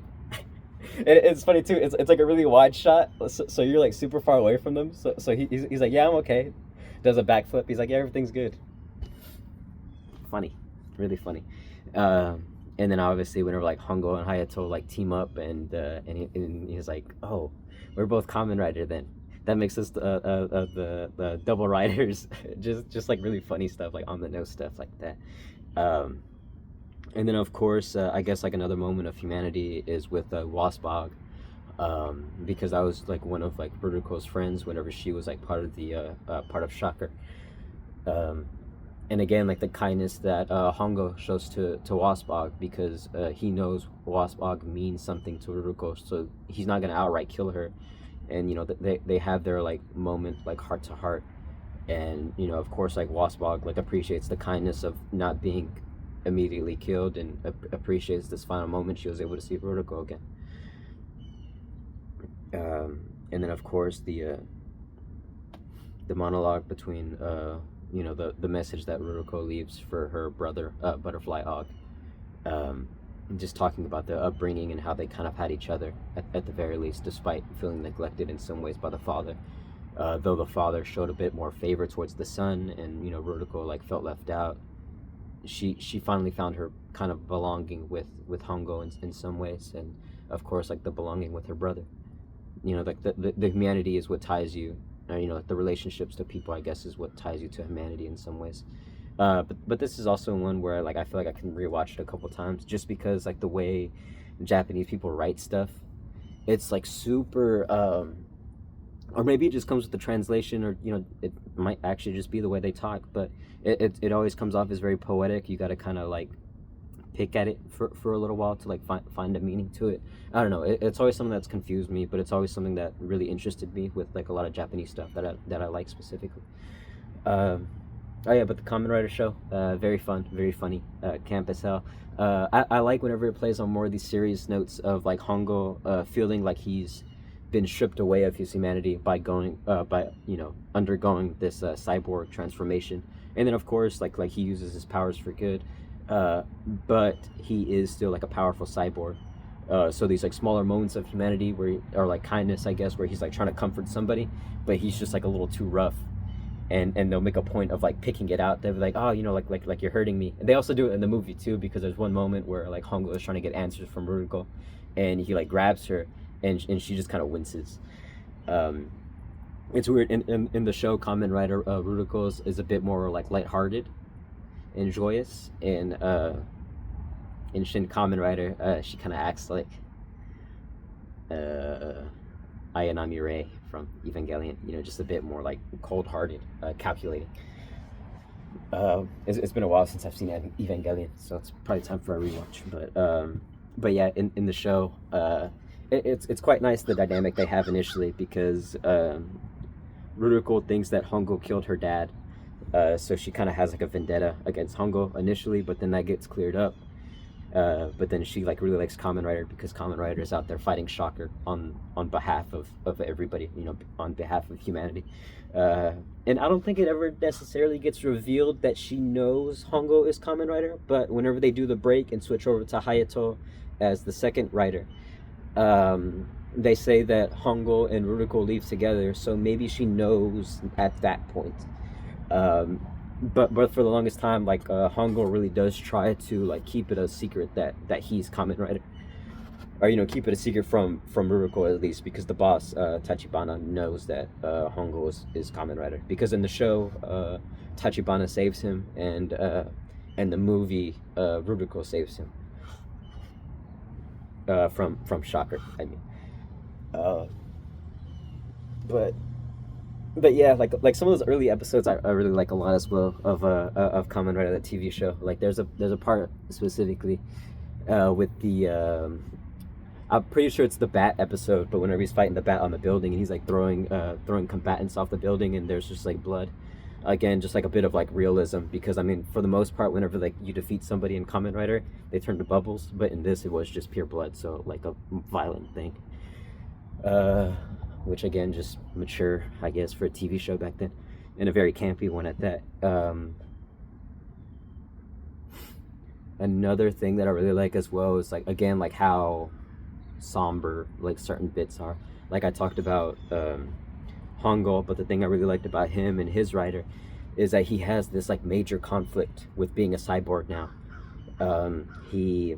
S1: It's funny too. It's like a really wide shot, so you're like super far away from them. So he's like, "Yeah, I'm okay." Does a backflip. He's like, "Yeah, everything's good." Funny, really funny. And then obviously whenever like Hongo and Hayato like team up, and he's like, "Oh, we're both Kamen Rider then." That makes us the double riders. just like really funny stuff, like on the nose stuff like that. Um, and then of course, I guess like another moment of humanity is with Wasbog, because I was like one of like Ruruko's friends whenever she was like part of the part of Shocker. Um, and again, like the kindness that Hongo shows to Wasbog, because he knows Wasbog means something to Ruruko, so he's not gonna outright kill her. And they have their like moment, like heart to heart. And of course, like Wasbog like appreciates the kindness of not being immediately killed, and appreciates this final moment she was able to see Ruruko again. And then of course the monologue between the message that Ruruko leaves for her brother, Butterfly Og, just talking about the upbringing and how they kind of had each other at the very least, despite feeling neglected in some ways by the father. Though the father showed a bit more favor towards the son, and Ruruko like felt left out, she finally found her kind of belonging with Hongo in some ways, and of course like the belonging with her brother. Like the humanity is what ties you. Like the relationships to people, I guess, is what ties you to humanity in some ways. But this is also one where like I feel like I can rewatch it a couple times, just because like the way Japanese people write stuff, it's like super, or maybe it just comes with the translation, or it might actually just be the way they talk, but it always comes off as very poetic. You got to kind of like pick at it for a little while to like find a meaning to it. I don't know. It's always something that's confused me, but it's always something that really interested me with like a lot of Japanese stuff that I like specifically. Oh yeah, but the Kamen Rider show, very fun, very funny, camp as hell. I like whenever it plays on more of these serious notes of like Hongo feeling like he's been stripped away of his humanity by undergoing this cyborg transformation, and then of course like he uses his powers for good, but he is still like a powerful cyborg. So these like smaller moments of humanity or like kindness, I guess, where he's like trying to comfort somebody, but he's just like a little too rough, and they'll make a point of like picking it out. They'll be like, "Oh, like you're hurting me." And they also do it in the movie too, because there's one moment where like Hongo is trying to get answers from Ruruko, and he like grabs her, and she just kind of winces. It's weird in the show. Kamen Rider Ruruko is a bit more like lighthearted and joyous, and in Shin Kamen Rider, she kind of acts like Ayanami Rei from Evangelion. Just a bit more like cold-hearted, calculating. It's been a while since I've seen Evangelion, so it's probably time for a rewatch. But yeah, in the show, it's quite nice the dynamic they have initially, because Ruruko thinks that Hongo killed her dad, so she kind of has like a vendetta against Hongo initially, but then that gets cleared up. But then she like really likes Kamen Rider, because Kamen Rider is out there fighting Shocker on behalf of everybody, on behalf of humanity. And I don't think it ever necessarily gets revealed that she knows Hongo is Kamen Rider, but whenever they do the break and switch over to Hayato as the second rider, they say that Hongo and Ruruko leave together, so maybe she knows at that point. But for the longest time, like Hongo really does try to like keep it a secret that he's Kamen Rider, or keep it a secret from Ruruko, at least, because the boss Tachibana knows that Hongo is Kamen Rider, because in the show Tachibana saves him, and the movie Ruruko saves him from Shocker, I mean. But yeah, like some of those early episodes I really like a lot as well of Kamen Rider, that TV show. Like there's a part specifically with the I'm pretty sure it's the bat episode, but whenever he's fighting the bat on the building, and he's like throwing combatants off the building, and there's just like blood. Again, just like a bit of like realism, because I mean, for the most part, whenever like you defeat somebody in Kamen Rider, they turn to bubbles, but in this it was just pure blood, so like a violent thing. uh, which again just mature, I guess, for a TV show back then, and a very campy one at that. Another thing that I really like as well is like again like how somber like certain bits are. Like I talked about Hongo, but the thing I really liked about him and his writer is that he has this like major conflict with being a cyborg now. He,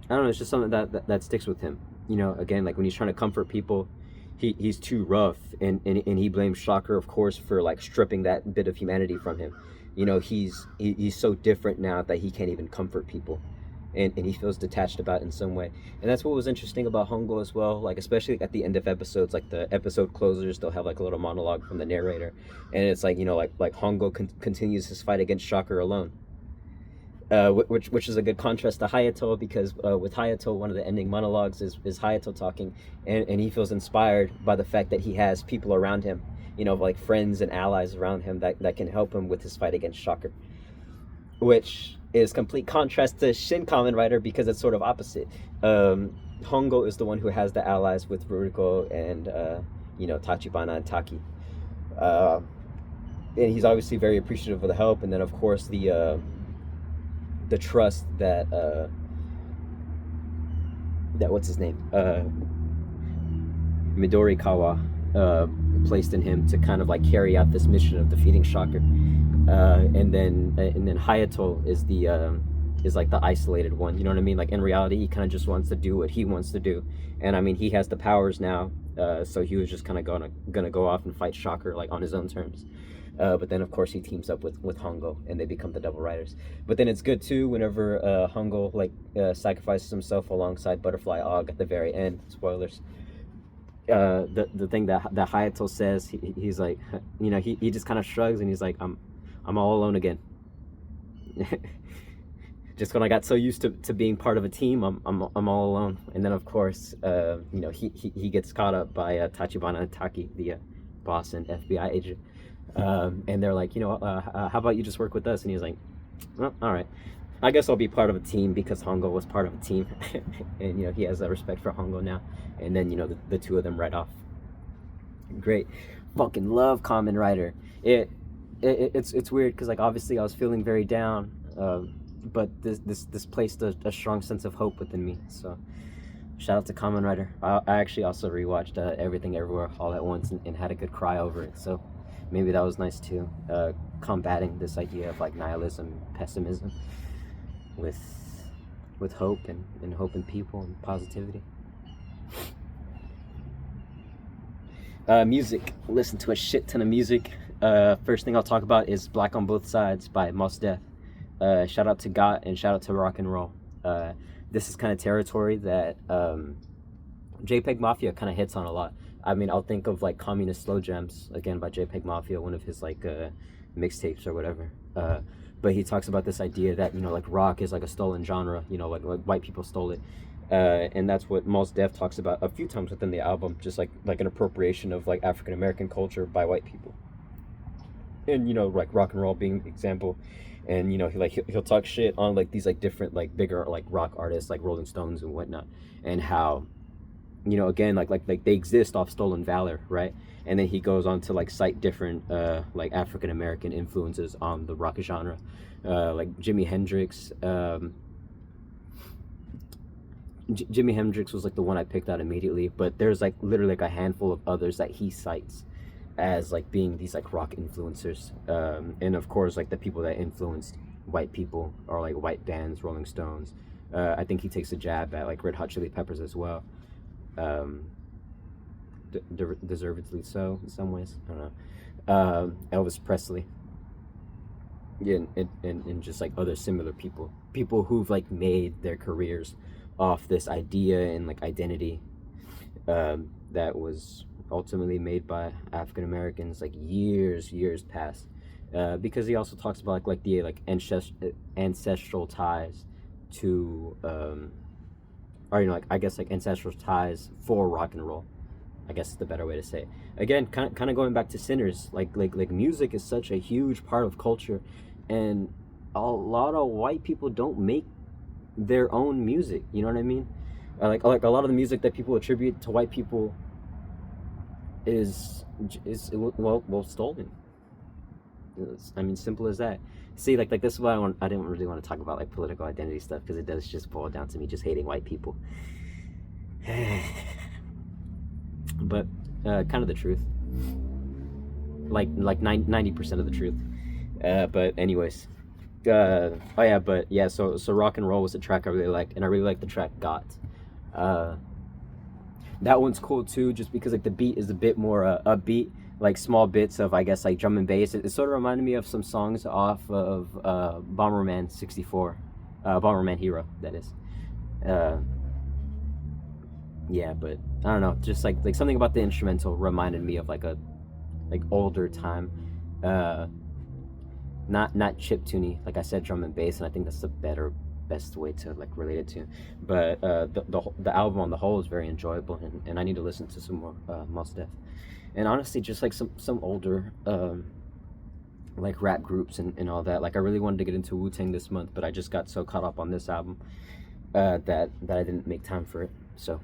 S1: I don't know, it's just something that sticks with him. You know, again, like when he's trying to comfort people, he's too rough, and he blames Shocker, of course, for like stripping that bit of humanity from him. You know, he's so different now that he can't even comfort people, and he feels detached about it in some way. And that's what was interesting about Hongo as well. Like especially at the end of episodes, like the episode closers, they'll have like a little monologue from the narrator, and it's like, you know, like Hongo continues his fight against Shocker alone. Which is a good contrast to Hayato, because with Hayato, one of the ending monologues is Hayato talking, and he feels inspired by the fact that he has people around him, you know, like friends and allies around him that can help him with his fight against Shocker, which is complete contrast to Shin Kamen Rider because it's sort of opposite. Hongo is the one who has the allies with Ruruko and you know, Tachibana and Taki, and he's obviously very appreciative of the help, and then of course the trust that what's his name, Midorikawa, placed in him to kind of like carry out this mission of defeating Shocker. And then Hayato is the is like the isolated one. You know what I mean? Like in reality, he kind of just wants to do what he wants to do, and I mean he has the powers now, so he was just kind of gonna go off and fight Shocker like on his own terms. But then of course he teams up with Hongo, and they become the Double Riders. But then it's good too whenever Hongo like sacrifices himself alongside Butterfly Og at the very end. Spoilers. The thing that Hayato says, he's like, you know, he just kind of shrugs and he's like, I'm all alone again. Just when I got so used to being part of a team, I'm all alone. And then of course, you know, he gets caught up by Tachibana and Taki, the boss and FBI agent. And they're like, you know, how about you just work with us? And he's like, well, all right, I guess I'll be part of a team, because Hongo was part of a team. And you know, he has that respect for Hongo now. And then, you know, the two of them ride off. Great. Fucking love Kamen Rider. It's weird because like obviously I was feeling very down, but this placed a strong sense of hope within me. So shout out to Kamen Rider. I actually also rewatched Everything Everywhere All at Once and had a good cry over it. So maybe that was nice too, combating this idea of like nihilism, pessimism, with hope and hope in people and positivity. Music. Listen to a shit ton of music. First thing I'll talk about is Black on Both Sides by Mos Def. Shout out to Got and shout out to Rock and Roll. This is kind of territory that JPEG Mafia kind of hits on a lot. I mean, I'll think of like Communist Slow Jams, again by JPEG Mafia, one of his like mixtapes or whatever. But he talks about this idea that, you know, like rock is like a stolen genre, you know, like white people stole it. And that's what Mos Def talks about a few times within the album, just like an appropriation of like African American culture by white people. And you know, like rock and roll being the example. And you know, he'll talk shit on like these like different like bigger like rock artists like Rolling Stones and whatnot, and how, you know, again like they exist off stolen valor, right? And then he goes on to like cite different like African American influences on the rock genre, like Jimi Hendrix. Jimi Hendrix was like the one I picked out immediately, but there's like literally like a handful of others that he cites as like being these like rock influencers. And of course like the people that influenced white people are like white bands, Rolling Stones. I think he takes a jab at like Red Hot Chili Peppers as well. Deservedly so in some ways. I don't know. Elvis Presley. Yeah, and just like other similar people who've like made their careers off this idea and like identity that was ultimately made by African Americans like years past. Because he also talks about like the like ancestral ties to or you know, like I guess like ancestral ties for rock and roll, I guess is the better way to say it. Again, kind of going back to Sinners, like music is such a huge part of culture, and a lot of white people don't make their own music, you know what I mean? like a lot of the music that people attribute to white people is well stolen. I mean, simple as that. See, like this is why I didn't really want to talk about like political identity stuff, because it does just boil down to me just hating white people. But kind of the truth, like 90% of the truth. But anyways, oh yeah, but yeah. So rock and roll was a track I really liked, and I really liked the track Got. That one's cool too, just because like the beat is a bit more upbeat, like small bits of, I guess, like drum and bass. It sort of reminded me of some songs off of Bomberman 64, Bomberman Hero, that is. Yeah, but I don't know, just like something about the instrumental reminded me of like a older time, not chiptune, like I said, drum and bass, and I think that's the best way to like relate it to. But the album on the whole is very enjoyable, and I need to listen to some more Mos Def. And honestly, just like some older like rap groups and all that. Like I really wanted to get into Wu-Tang this month, but I just got so caught up on this album that I didn't make time for it. So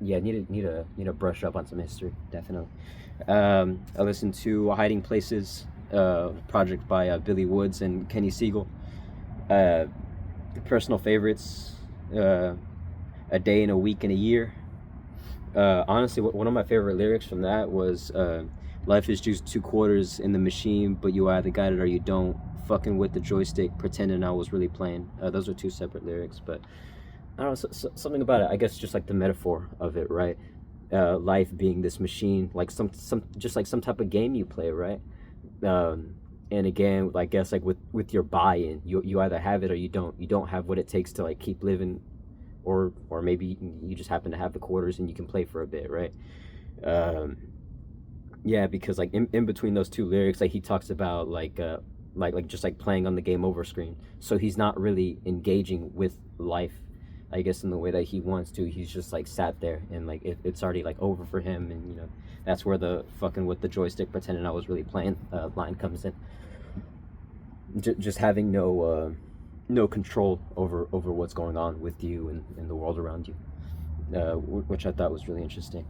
S1: yeah, need to brush up on some history, definitely. I listened to Hiding Places, project by Billy Woods and Kenny Siegel. Personal favorites, A Day and a Week and a Year. Honestly, one of my favorite lyrics from that was, life is just 2 quarters in the machine, but you either got it or you don't. Fucking with the joystick, pretending I was really playing. Those are 2 separate lyrics, but I don't know, something about it. I guess just like the metaphor of it, right? Life being this machine, like some just like some type of game you play, right? And again, I guess like with your buy-in, you either have it or you don't. You don't have what it takes to like keep living, or maybe you just happen to have the quarters and you can play for a bit, right? Yeah, because like in between those 2 lyrics, like he talks about like just like playing on the game over screen. So he's not really engaging with life, I guess, in the way that he wants to. He's just like sat there, and like it's already like over for him, and you know, that's where the fucking with the joystick, pretending I was really playing line comes in. Just having no control over what's going on with you and the world around you, which I thought was really interesting.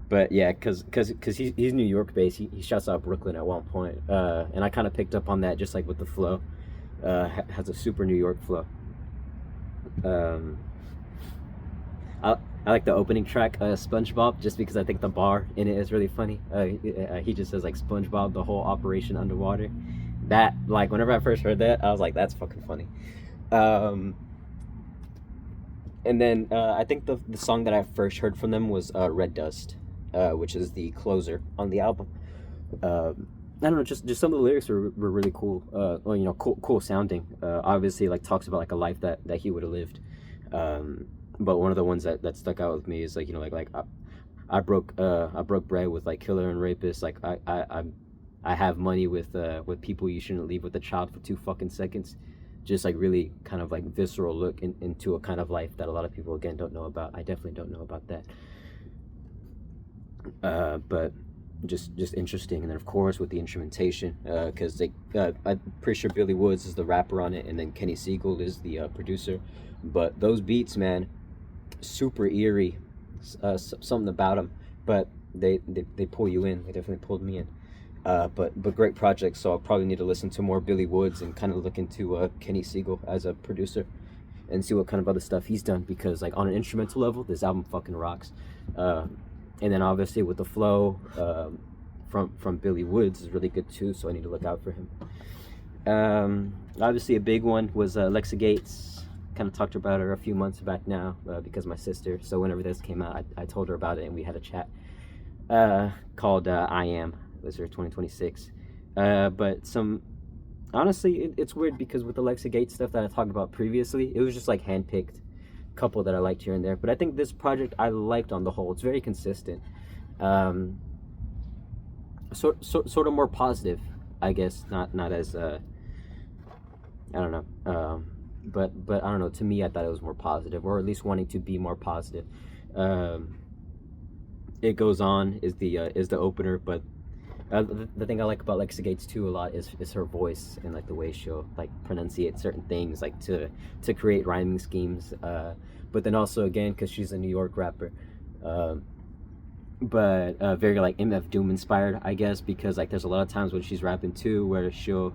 S1: But yeah, cause he's New York based. He shouts out Brooklyn at one point, and I kind of picked up on that, just like with the flow. Has a super New York flow. I like the opening track, SpongeBob, just because I think the bar in it is really funny. He just says like SpongeBob, the whole operation underwater. That, like, whenever I first heard that, I was like, that's fucking funny. And then I think the song that I first heard from them was Red Dust, which is the closer on the album. I don't know, just some of the lyrics were really cool. Well, you know, cool sounding. Obviously, like, talks about like a life that he would have lived. But one of the ones that stuck out with me is like, you know, like I broke bread with like killer and rapist. Like I have money with people you shouldn't leave with a child for 2 fucking seconds. Just like really kind of like visceral look into a kind of life that a lot of people again don't know about. I definitely don't know about that. But just interesting. And then of course with the instrumentation, because I'm pretty sure Billy Woods is the rapper on it, and then Kenny Siegel is the producer. But those beats, man, super eerie. Something about them, but they pull you in. They definitely pulled me in. But great project. So I'll probably need to listen to more Billy Woods and kind of look into Kenny Siegel as a producer and see what kind of other stuff he's done, because like on an instrumental level, this album fucking rocks. And then obviously with the flow from Billy Woods is really good too, so I need to look out for him. Obviously a big one was Alexa Gates. Kind of talked about her a few months back now, because my sister, so whenever this came out, I told her about it and we had a chat called I Am. It was her 2026. But honestly, it's weird because with Alexa Gates stuff that I talked about previously, it was just like handpicked couple that I liked here and there. But I think this project I liked on the whole. It's very consistent. Sort of more positive, I guess. Not as I don't know. But I don't know. To me, I thought it was more positive, or at least wanting to be more positive. It Goes On is the opener, but The thing I like about Lexa Gates too a lot is her voice and like the way she'll like pronunciate certain things like to create rhyming schemes. But then also again because she's a New York rapper, um, but very like MF Doom inspired, I guess, because like there's a lot of times when she's rapping too where she'll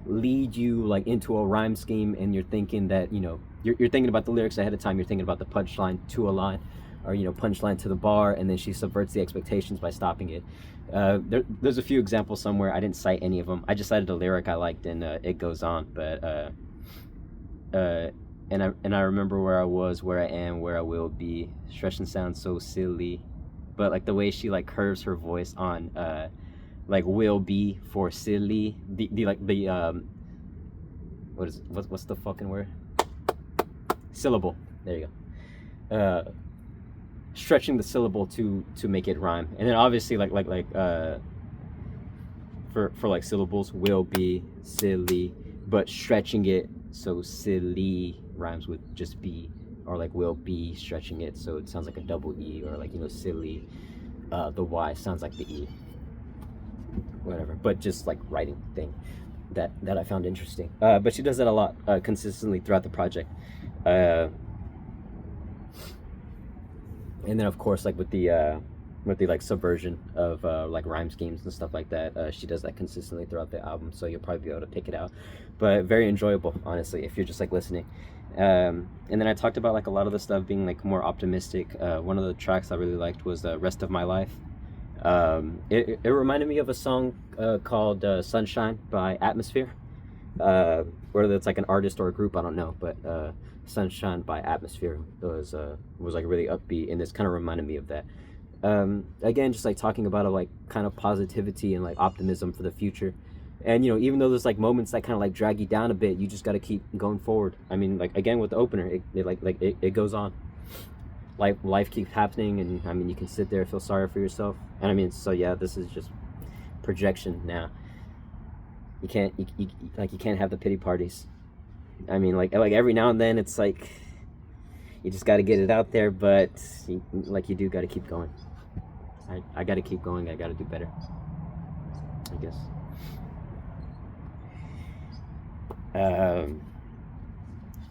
S1: lead you like into a rhyme scheme and you're thinking that you're thinking about the lyrics ahead of time, you're thinking about the punchline to a line or punchline to the bar, and then she subverts the expectations by stopping it. There's a few examples somewhere. I didn't cite any of them. I just cited a lyric I liked, and it goes on. But uh, and I remember where I was, where I am, where I will be. Stretching sounds so silly, but like the way she like curves her voice on like will be for silly. The like the what's the fucking word? Syllable. There you go. Stretching the syllable to make it rhyme, and then obviously for like syllables will be silly, but stretching it so silly rhymes with just be, or like will be stretching it so it sounds like a double E, or like silly, the Y sounds like the E, whatever, but just like writing thing that I found interesting. But she does that a lot, consistently throughout the project. And then of course like with the like subversion of like rhyme schemes and stuff like that, she does that consistently throughout the album, so you'll probably be able to pick it out. But very enjoyable, honestly, if you're just like listening. And then I talked about like a lot of the stuff being like more optimistic. One of the tracks I really liked was Rest of My Life. It reminded me of a song called Sunshine by Atmosphere. Whether it's like an artist or a group, I don't know, but Sunshine by Atmosphere was like really upbeat, and this kind of reminded me of that. Again, just like talking about a like kind of positivity and like optimism for the future. And even though there's like moments that kind of like drag you down a bit, you just got to keep going forward. I mean, like again with the opener, it goes on. Life keeps happening, and I mean you can sit there and feel sorry for yourself. And I mean, so yeah, this is just projection now. You can't you can't have the pity parties. I mean, like every now and then it's like you just got to get it out there, but you do got to keep going. I got to keep going. I got to do better, I guess.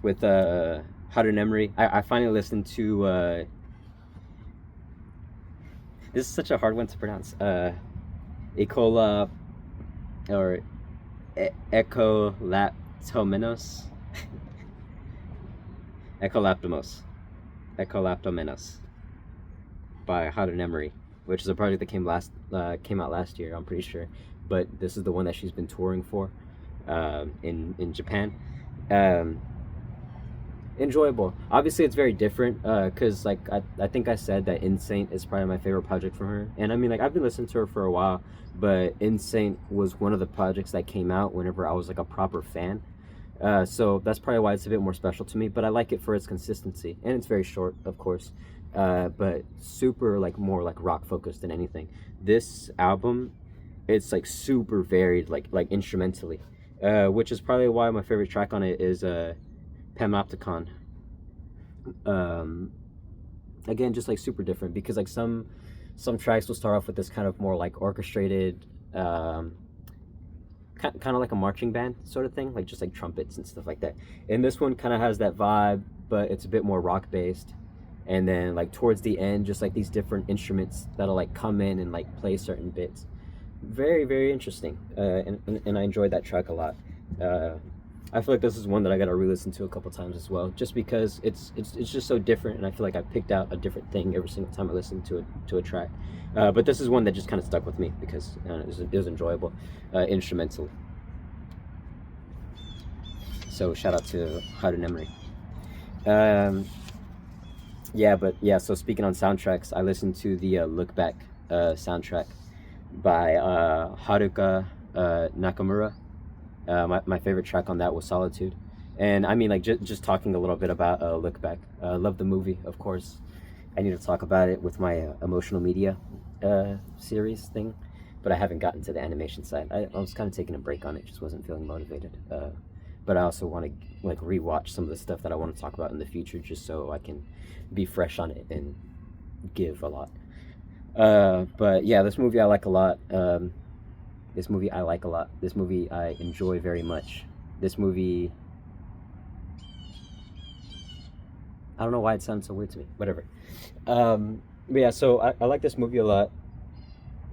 S1: With How to Memory, I finally listened to this is such a hard one to pronounce. Ecola or Ecolaptomenos. Ecolaptomenos by How to Memory, which is a project that came out last year, I'm pretty sure. But this is the one that she's been touring for in Japan. Enjoyable. Obviously it's very different because like I think I said that Insane is probably my favorite project from her, and I mean like I've been listening to her for a while, but Insane was one of the projects that came out whenever I was like a proper fan, so that's probably why it's a bit more special to me. But I like it for its consistency, and it's very short, of course, but super like more like rock focused than anything. This album, it's like super varied, like instrumentally, which is probably why my favorite track on it is Panopticon. Again, just like super different, because like some tracks will start off with this kind of more like orchestrated, kind of like a marching band sort of thing, like just like trumpets and stuff like that. And this one kind of has that vibe, but it's a bit more rock based. And then like towards the end, just like these different instruments that'll like come in and like play certain bits. Very, very interesting, and I enjoyed that track a lot. I feel like this is one that I gotta re-listen to a couple times as well, just because it's just so different, and I feel like I picked out a different thing every single time I listened to a track. But this is one that just kind of stuck with me because it was enjoyable, instrumentally. So shout out to How to Memory. So speaking on soundtracks, I listened to the Look Back soundtrack by Haruka Nakamura. My favorite track on that was Solitude. And I mean, like, just talking a little bit about Look Back. Love the movie, of course. I need to talk about it with my emotional media series thing, but I haven't gotten to the animation side. I was kind of taking a break on it, just wasn't feeling motivated. But I also want to like rewatch some of the stuff that I want to talk about in the future, just so I can be fresh on it and give a lot. But yeah, this movie I like a lot. This movie I like a lot. This movie I enjoy very much. This movie, I don't know why it sounds so weird to me. Whatever. But yeah, so I like this movie a lot.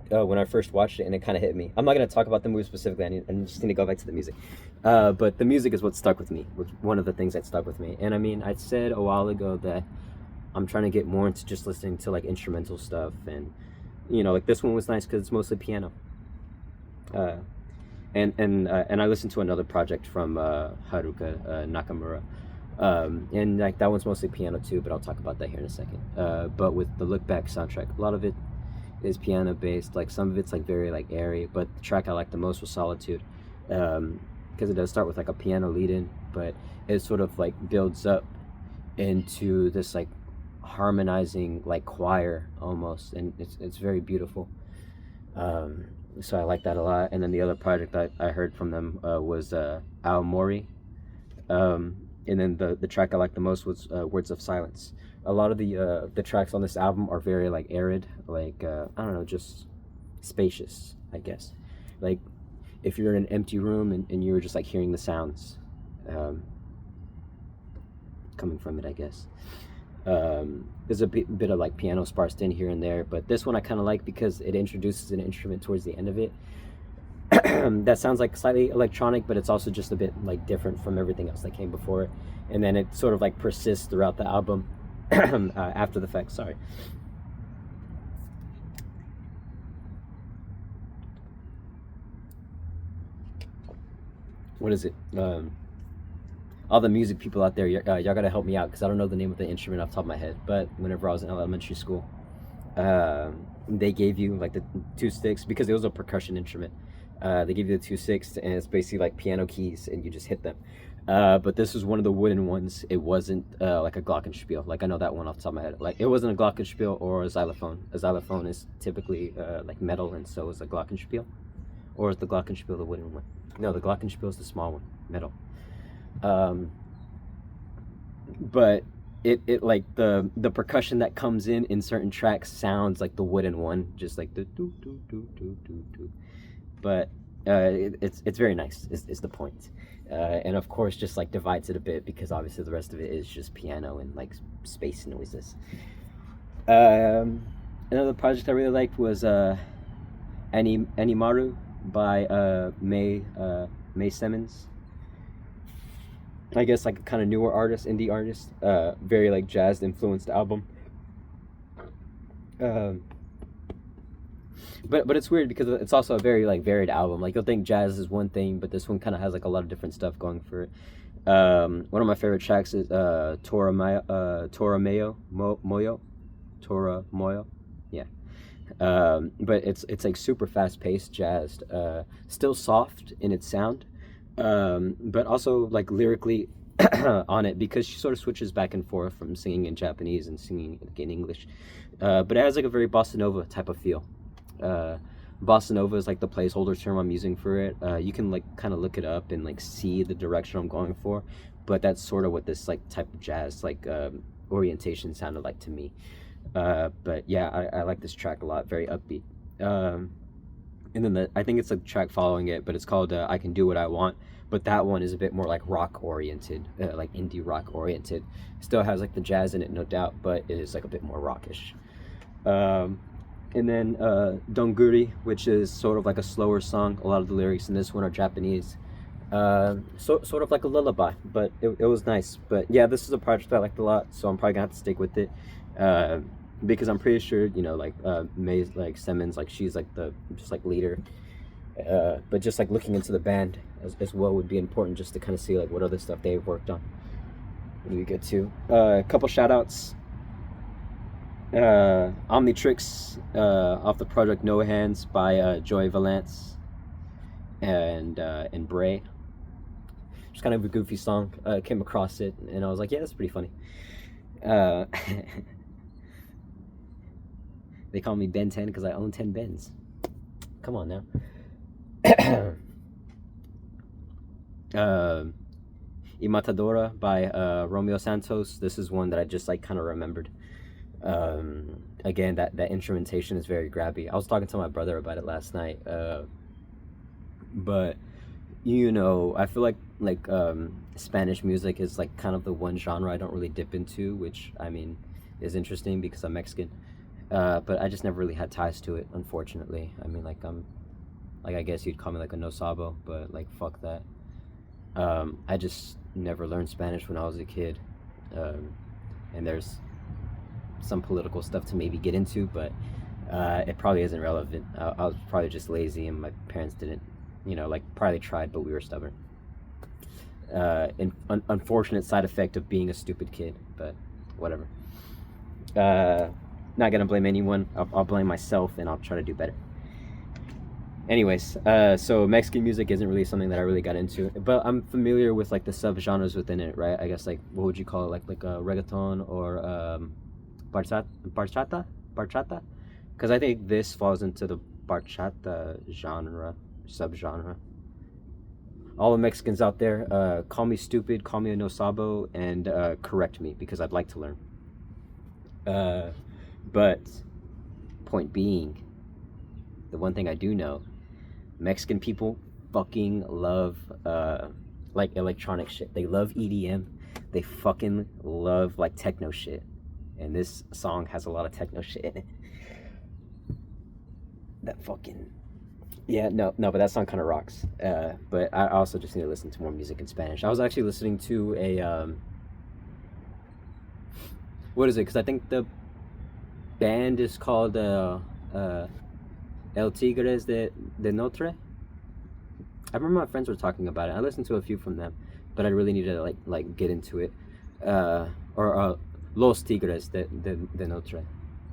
S1: When I first watched it, and it kind of hit me. I'm not gonna talk about the movie specifically. I just need to go back to the music. But the music is what stuck with me. Was one of the things that stuck with me. And I mean, I said a while ago that I'm trying to get more into just listening to like instrumental stuff, and like this one was nice because it's mostly piano. Uh, and I listened to another project from Haruka Nakamura. And like that one's mostly piano too, but I'll talk about that here in a second. But with the Look Back soundtrack, a lot of it is piano based. Like some of it's like very like airy, but the track I liked the most was Solitude, because it does start with like a piano lead in, but it sort of like builds up into this like harmonizing like choir almost, and it's very beautiful. So I like that a lot. And then the other project I heard from them was Aomori. And then the track I liked the most was Words of Silence. A lot of the tracks on this album are very like arid, like I don't know, just spacious, I guess. Like if you're in an empty room and you were just like hearing the sounds coming from it, I guess. There's a bit of like piano sparsed in here and there, but this one I kind of like because it introduces an instrument towards the end of it that sounds like slightly electronic, but it's also just a bit like different from everything else that came before it, and then it sort of like persists throughout the album after the fact. Sorry. What is it? All the music people out there, y'all gotta help me out because I don't know the name of the instrument off the top of my head. But whenever I was in elementary school, they gave you like the two sticks because it was a percussion instrument. They give you the two sticks, and it's basically like piano keys, and you just hit them. But this was one of the wooden ones. It wasn't like a glockenspiel. Like I know that one off the top of my head. Like it wasn't a glockenspiel or a xylophone. A xylophone is typically like metal, and so is a glockenspiel. Or is the glockenspiel the wooden one? No, the glockenspiel is the small one, metal. But it like the percussion that comes in certain tracks sounds like the wooden one, just like the do do do do do do. But it's very nice is the point. And of course just like divides it a bit because obviously the rest of it is just piano and like space noises. Another project I really liked was Animaru by May Simmons. I guess like a kind of newer artist, indie artist. Very like jazz influenced album. But it's weird because it's also a very like varied album. Like you'll think jazz is one thing, but this one kind of has like a lot of different stuff going for it. One of my favorite tracks is Tora Mayo, Tora Moyo, yeah. But it's like super fast paced, jazzed, still soft in its sound, but also like lyrically on it because she sort of switches back and forth from singing in Japanese and singing in English. But it has like a very bossa nova type of feel. Bossa nova is like the placeholder term I'm using for it. You can like kind of look it up and like see the direction I'm going for, but that's sort of what this like type of jazz like orientation sounded like to me. But yeah, I like this track a lot, very upbeat. And then I think it's a track following it, but it's called I Can Do What I Want. But that one is a bit more like rock oriented, like indie rock oriented. Still has like the jazz in it, no doubt, but it is like a bit more rockish. And then Donguri, which is sort of like a slower song. A lot of the lyrics in this one are Japanese. Sort of like a lullaby, but it was nice. But yeah, this is a project I liked a lot, so I'm probably gonna have to stick with it. Because I'm pretty sure, like May, like Simmons, like she's like the just like leader. But just like looking into the band as well would be important just to kind of see like what other stuff they've worked on. Would be good too. A couple shout outs. Omnitrix off the project No Hands by Joy Valance and Bray. Just kind of a goofy song. Came across it and I was like, yeah, that's pretty funny. They call me Ben 10 because I own 10 Bens. Come on now. Imatadora by Romeo Santos. This is one that I just like kind of remembered. Again, that instrumentation is very grabby. I was talking to my brother about it last night. But I feel like Spanish music is like kind of the one genre I don't really dip into, which I mean is interesting because I'm Mexican. But I just never really had ties to it, unfortunately. I mean, I guess you'd call me like a no sabo, but like fuck that. I just never learned Spanish when I was a kid, um, and there's some political stuff to maybe get into, but it probably isn't relevant. I was probably just lazy, and my parents didn't, like probably tried, but we were stubborn. Unfortunate side effect of being a stupid kid, but whatever. Uh, Not gonna blame anyone. I'll blame myself, and I'll try to do better. Anyways, so Mexican music isn't really something that I really got into, but I'm familiar with like the subgenres within it, right? I guess like what would you call it, like a reggaeton or bachata, because I think this falls into the bachata subgenre. All the Mexicans out there, call me stupid, call me a no sabo, and correct me because I'd like to learn. But point being, the one thing I do know, Mexican people fucking love like electronic shit. They love EDM. They fucking love like techno shit. And this song has a lot of techno shit in it. That fucking but that song kind of rocks. But I also just need to listen to more music in Spanish. I was actually listening to a what is it? Because I think the band is called El Tigres de Notre. I remember my friends were talking about it. I listened to a few from them, but I really need to like get into it. Or Los Tigres de Notre.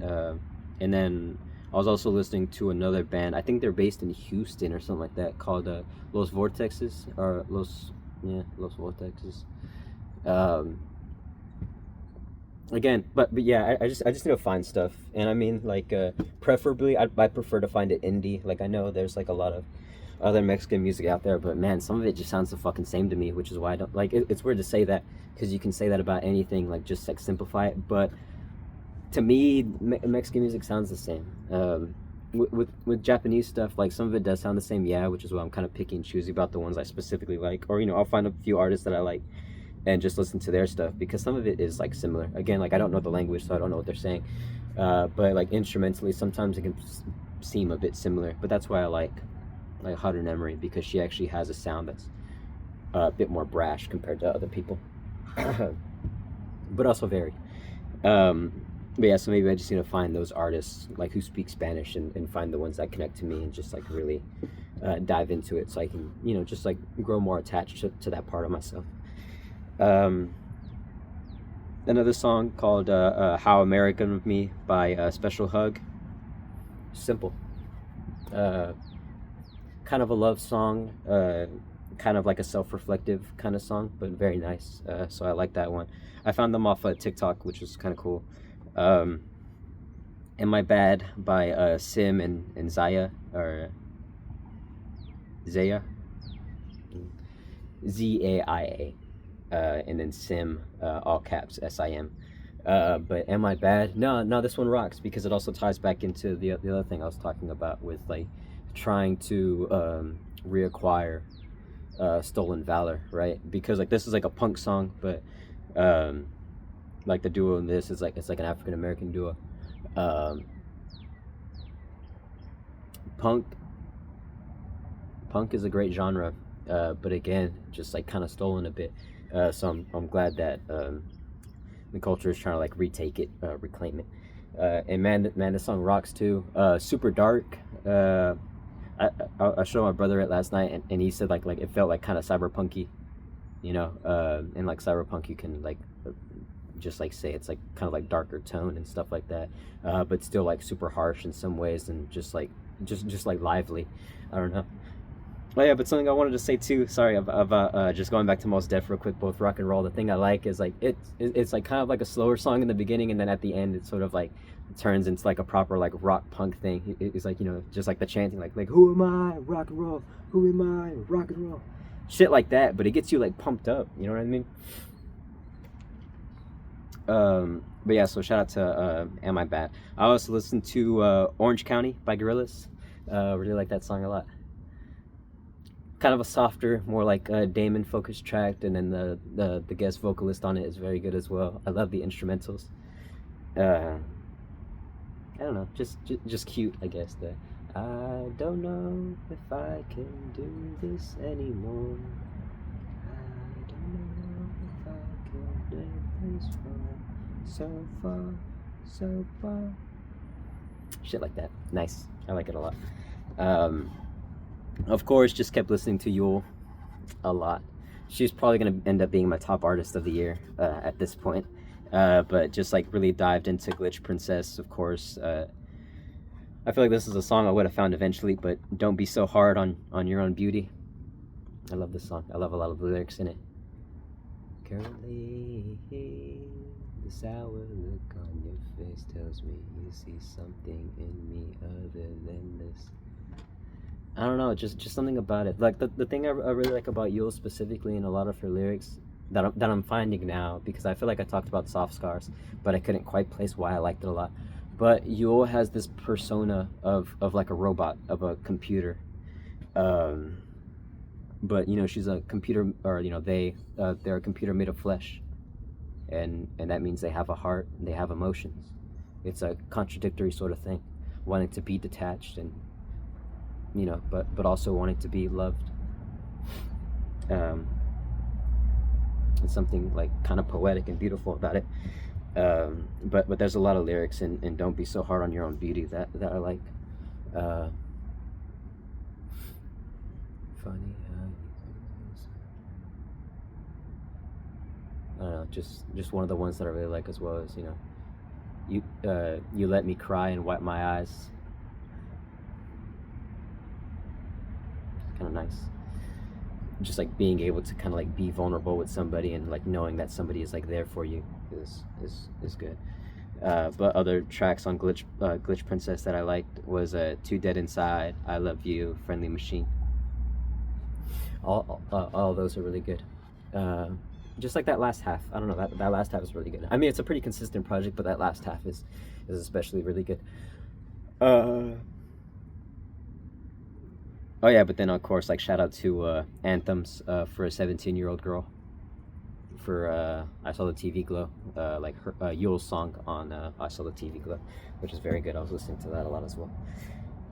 S1: And then I was also listening to another band. I think they're based in Houston or something like that, called Los Vortexes or Los Vortexes. Again, but yeah, I just need to find stuff, and I mean like preferably I prefer to find it indie. Like I know there's like a lot of other Mexican music out there, but man, some of it just sounds the fucking same to me, which is why I don't like it. It's weird to say that because you can say that about anything, like just like simplify it, but to me, Mexican music sounds the same. With Japanese stuff, like some of it does sound the same, yeah, which is why I'm kind of picky and choosy about the ones I specifically like, or I'll find a few artists that I like and just listen to their stuff because some of it is like similar. Again, like I don't know the language, so I don't know what they're saying, but like instrumentally, sometimes it can seem a bit similar. But that's why I like Hotter Emery, because she actually has a sound that's a bit more brash compared to other people, but also varied. But yeah, so maybe I just need to find those artists like who speak Spanish and find the ones that connect to me and just like really dive into it so I can just like grow more attached to that part of myself. Another song called How American of Me by Special Hug. Simple. Kind of a love song, kind of like a self-reflective kind of song, but very nice. So I like that one. I found them off TikTok, which is kind of cool. Am I Bad by Sim and Zaya, or Zaya, Zaia, and then Sim, all caps, SIM. But Am I Bad? No, this one rocks because it also ties back into the other thing I was talking about with like trying to reacquire stolen valor, right? Because like this is like a punk song, but like the duo in this is it's like an African American duo. Punk is a great genre, but again, just like kind of stolen a bit. So I'm glad that the culture is trying to like retake it, reclaim it. And man, this song rocks too. Super dark. I showed my brother it last night, and he said like it felt like kind of cyberpunky, and like cyberpunk you can like just like say it's like kind of like darker tone and stuff like that, but still like super harsh in some ways and just like lively. I don't know. Oh yeah, but something I wanted to say too. Sorry about just going back to Mos Def real quick. Both rock and roll. The thing I like is like it's like kind of like a slower song in the beginning, and then at the end it sort of like turns into like a proper like rock punk thing. It's like just like the chanting like who am I, rock and roll, who am I, rock and roll, shit like that. But it gets you like pumped up. You know what I mean? But yeah, so shout out to Am I Bad. I also listened to Orange County by Gorillaz. Really like that song a lot. kind of a softer, more like a Damon focused track, and then the guest vocalist on it is very good as well. I love the instrumentals. I don't know, just cute, I guess. The I don't know if I can do this anymore. I don't know if I can live this far, so far, so far. Shit like that. Nice. I like it a lot. Of course, just kept listening to Yule a lot. She's probably gonna end up being my top artist of the year at this point. But just like really dived into Glitch Princess, of course. I feel like this is a song I would have found eventually, but don't be so hard on your own beauty. I love this song. I love a lot of the lyrics in it. Currently, the sour look on your face tells me you see something in me other than this. I don't know, just something about it. Like the thing I really like about Yule specifically in a lot of her lyrics that I'm finding now, because I feel like I talked about Soft Scars, but I couldn't quite place why I liked it a lot. But Yule has this persona of like a robot, of a computer. But you know, she's a computer, or you know, they're a computer made of flesh, and that means they have a heart and they have emotions. It's a contradictory sort of thing, wanting to be detached and, you know, but also wanting to be loved. It's something like kind of poetic and beautiful about it. But there's a lot of lyrics and don't be so hard on your own beauty that I like. Funny how I don't know, just one of the ones that I really like as well, is, you know, you let me cry and wipe my eyes. Kind of nice. Just like being able to kind of like be vulnerable with somebody, and like knowing that somebody is like there for you is good. But other tracks on Glitch Princess that I liked was Too Dead Inside, I Love You, Friendly Machine. All those are really good. Just like that last half, I don't know, that last half is really good. I mean, it's a pretty consistent project, but that last half is especially really good. Oh yeah, but then of course, like, shout out to Anthems for a 17-year-old girl. For I Saw the TV Glow, like her Yule's song on I Saw the TV Glow, which is very good. I was listening to that a lot as well.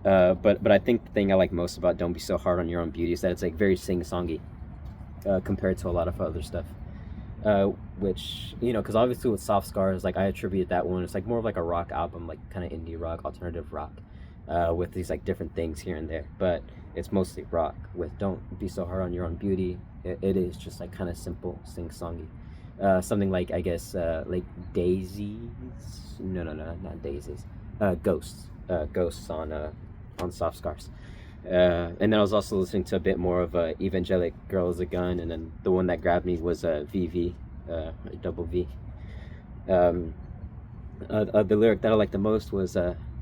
S1: But I think the thing I like most about Don't Be So Hard on Your Own Beauty is that it's like very sing-songy compared to a lot of other stuff. Which, you know, because obviously with Soft Scars, like, I attribute that one, it's like more of like a rock album, like kind of indie rock, alternative rock, with these like different things here and there. But it's mostly rock. With Don't Be So Hard on Your Own Beauty, it is just like kind of simple, sing-songy. Something like, I guess, like Daisies. No, not Daisies. Ghosts. Ghosts on Soft Scars. And then I was also listening to a bit more of Evangelic Girl is a Gun, and then the one that grabbed me was VV, double V. The lyric that I liked the most was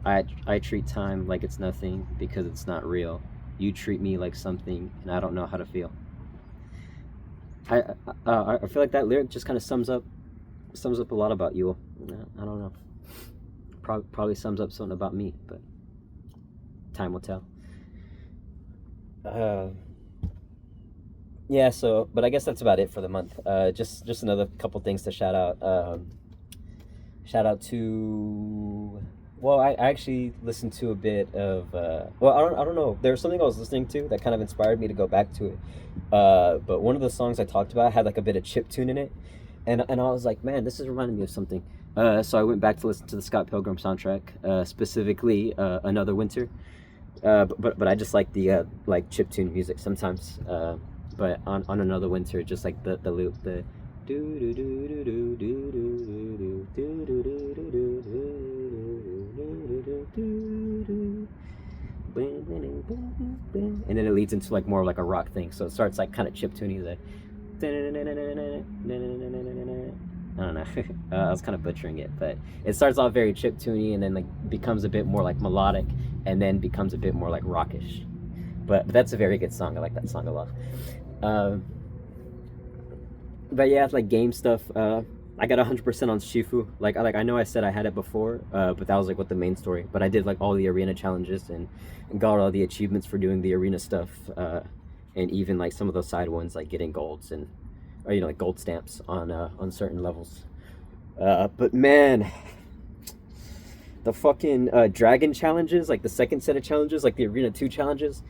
S1: I treat time like it's nothing because it's not real. You treat me like something, and I don't know how to feel. I feel like that lyric just kind of sums up a lot about you. I don't know. Probably sums up something about me, but time will tell. Yeah, so, but I guess that's about it for the month. Just another couple things to shout out. Shout out to, well, I actually listened to a bit of, well, I don't know, there was something I was listening to that kind of inspired me to go back to it. But one of the songs I talked about had like a bit of chiptune in it, and I was like, man, this is reminding me of something. So I went back to listen to the Scott Pilgrim soundtrack, specifically Another Winter. But I just like the like chiptune music sometimes. But on Another Winter, just like the loop, the do do do do do do do do do do, and then it leads into like more of like a rock thing. So it starts like kind of chiptuney, the I don't know. I was kind of butchering it, but it starts off very chiptuney and then like becomes a bit more like melodic, and then becomes a bit more like rockish. But that's a very good song. I like that song a lot. But yeah, like game stuff. I got 100% on Shifu. Like I know I said I had it before, but that was like what the main story. But I did like all the arena challenges and got all the achievements for doing the arena stuff. and even like some of those side ones like getting golds and or like gold stamps on certain levels. But man, the fucking dragon challenges, like the second set of challenges, like the Arena 2 challenges,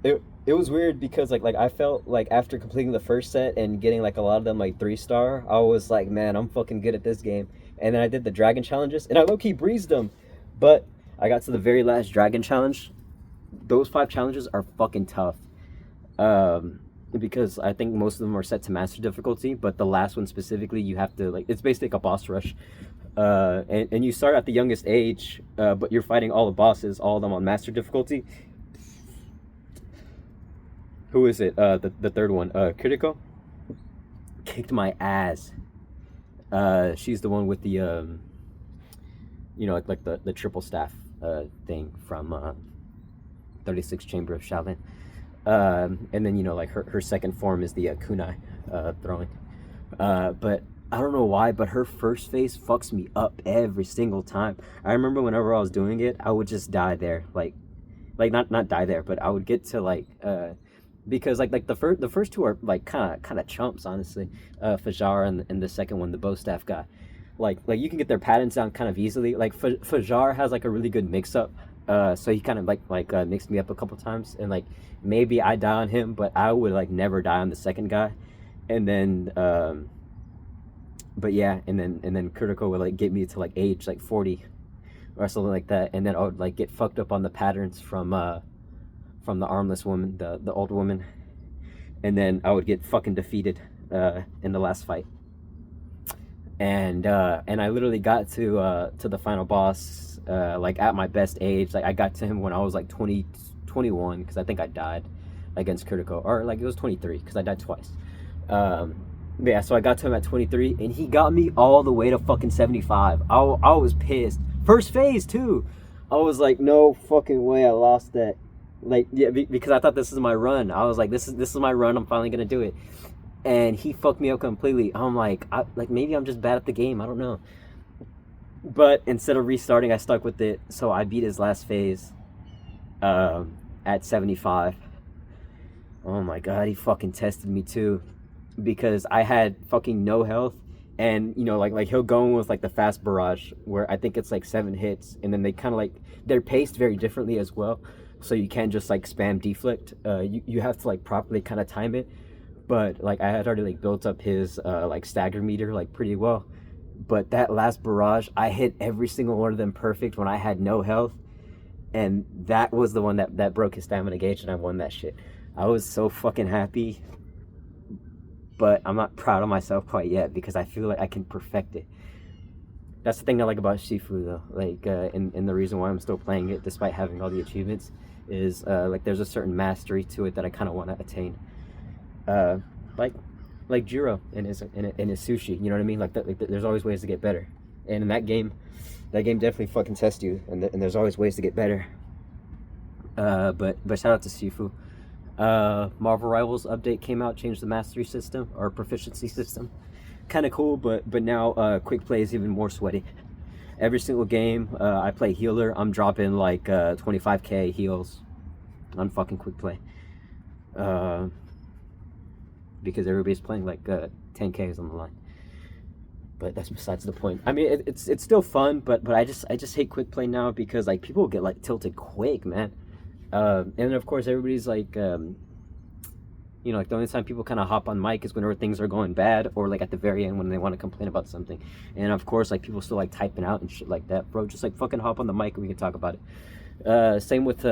S1: it was weird because like I felt like after completing the first set and getting like a lot of them like 3-star, I was like, man, I'm fucking good at this game. And then I did the dragon challenges and I low-key breezed them. But I got to the very last dragon challenge. Those 5 challenges are fucking tough. Because I think most of them are set to master difficulty, but the last one specifically, you have to like, it's basically like a boss rush. And you start at the youngest age, but you're fighting all the bosses, all of them on master difficulty. Who is it? The third one, Critico, kicked my ass. She's the one with the like the triple staff thing from 36 Chamber of Shaolin. And then like her second form is the kunai throwing. But I don't know why, but her first phase fucks me up every single time. I remember whenever I was doing it, I would just die there, like not die there, but I would get to like because like the first two are like kind of chumps, honestly. Fajar and the second one, the bow staff guy, like you can get their patterns down kind of easily. Like Fajar has like a really good mix up. So he kind of like mixed me up a couple times, and like maybe I die on him, but I would like never die on the second guy. And then but yeah, and then Kuriko would like get me to like age like 40 or something like that, and then I would like get fucked up on the patterns from the armless woman, the old woman, and then I would get fucking defeated in the last fight. And I literally got to the final boss like at my best age. Like I got to him when I was like 21, because I think I died against Kuriko, or like it was 23 because I died twice. But yeah, so I got to him at 23, and he got me all the way to fucking 75. I was pissed. First phase too. I was like, no fucking way, I lost that. Like, yeah, because I thought this is my run. I was like, this is my run. I'm finally gonna do it. And he fucked me up completely. I'm like, maybe I'm just bad at the game. I don't know. But instead of restarting, I stuck with it. So I beat his last phase at 75. Oh my god, he fucking tested me too, because I had fucking no health. And like he'll go in with like the fast barrage, where I think it's like 7 hits, and then they kind of like, they're paced very differently as well, so you can't just like spam deflect. You have to like properly kind of time it. But like I had already like built up his like stagger meter like pretty well, but that last barrage, I hit every single one of them perfect when I had no health, and that was the one that broke his stamina gauge, and I won that shit. I was so fucking happy. But I'm not proud of myself quite yet, because I feel like I can perfect it. That's the thing I like about Shifu though. Like, and the reason why I'm still playing it despite having all the achievements is like there's a certain mastery to it that I kind of want to attain. Like Jiro in his sushi. You know what I mean? Like there's always ways to get better. And in that game definitely fucking tests you. And there's always ways to get better. But shout out to Shifu. Marvel Rivals update came out, changed the mastery system or proficiency system. Kind of cool, but now quick play is even more sweaty. Every single game I play healer, I'm dropping like 25k heals on fucking quick play, because everybody's playing like 10k's on the line. But that's besides the point. I mean, it's still fun, but I just hate quick play now, because like people get like tilted quick, man. And of course everybody's like, like the only time people kind of hop on mic is whenever things are going bad, or like at the very end when they want to complain about something. And of course, like people still like typing out and shit like that. Bro, just like fucking hop on the mic and we can talk about it. Same with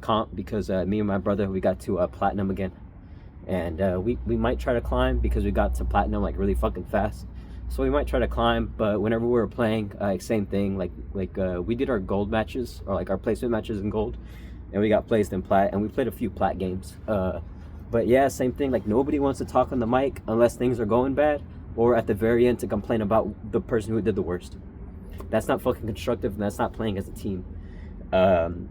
S1: comp, because me and my brother, we got to platinum again, and we might try to climb, because we got to platinum like really fucking fast. So we might try to climb, but whenever we were playing, same thing. Like we did our gold matches, or like our placement matches in gold, and we got placed in plat, and we played a few plat games. But yeah, same thing. Like nobody wants to talk on the mic unless things are going bad, or at the very end to complain about the person who did the worst. That's not fucking constructive, and that's not playing as a team. And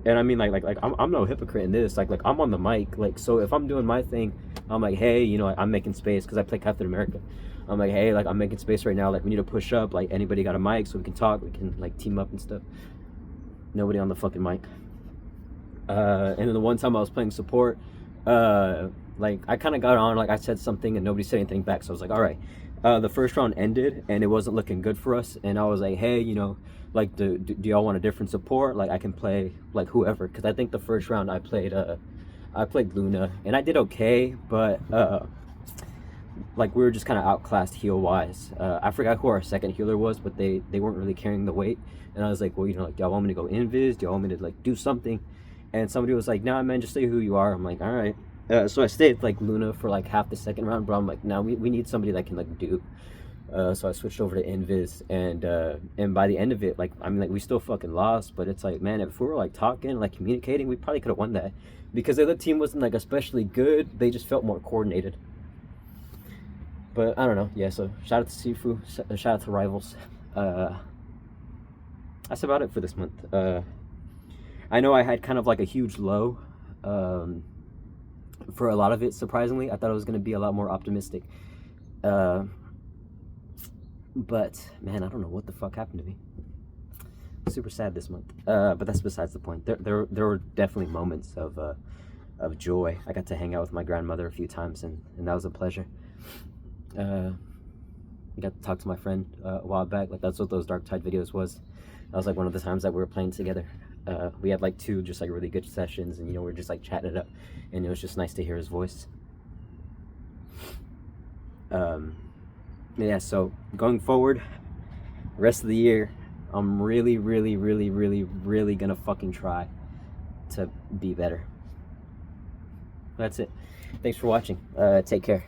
S1: I mean, like I'm no hypocrite in this. Like I'm on the mic. Like, so if I'm doing my thing, I'm like, hey, I'm making space, because I play Captain America. I'm like, hey, like I'm making space right now. Like we need to push up. Like anybody got a mic so we can talk. We can like team up and stuff. Nobody on the fucking mic. And then the one time I was playing support, like I kind of got on, like I said something and nobody said anything back, so I was like, all right. The first round ended and it wasn't looking good for us, and I was like, hey, like, do y'all want a different support? Like, I can play like whoever, because I think the first round I played Luna, and I did okay, but like we were just kind of outclassed heal wise. I forgot who our second healer was, but they weren't really carrying the weight, and I was like, well, like, do y'all want me to go invis? Do y'all want me to like do something? And somebody was like, nah, man, just say who you are. I'm like, all right. So I stayed like Luna for like half the second round, but I'm like, now we need somebody that can like do. So I switched over to Invis, and by the end of it, like, I mean, like, we still fucking lost, but it's like, man, if we were like talking, like communicating, we probably could have won that, because the other team wasn't like especially good. They just felt more coordinated. But I don't know. Yeah. So shout out to Sifu. Shout out to Rivals. That's about it for this month. I know I had kind of like a huge low. For a lot of it, surprisingly, I thought it was going to be a lot more optimistic. But man, I don't know what the fuck happened to me. Super sad this month. But that's besides the point. There were definitely moments of joy. I got to hang out with my grandmother a few times, and that was a pleasure. I got to talk to my friend a while back. Like, that's what those Dark Tide videos was. That was like one of the times that we were playing together. We had like 2 just like really good sessions, and we were just like chatting it up, and it was just nice to hear his voice. Yeah, so going forward, rest of the year, I'm really gonna fucking try to be better. That's it. Thanks for watching. Take care.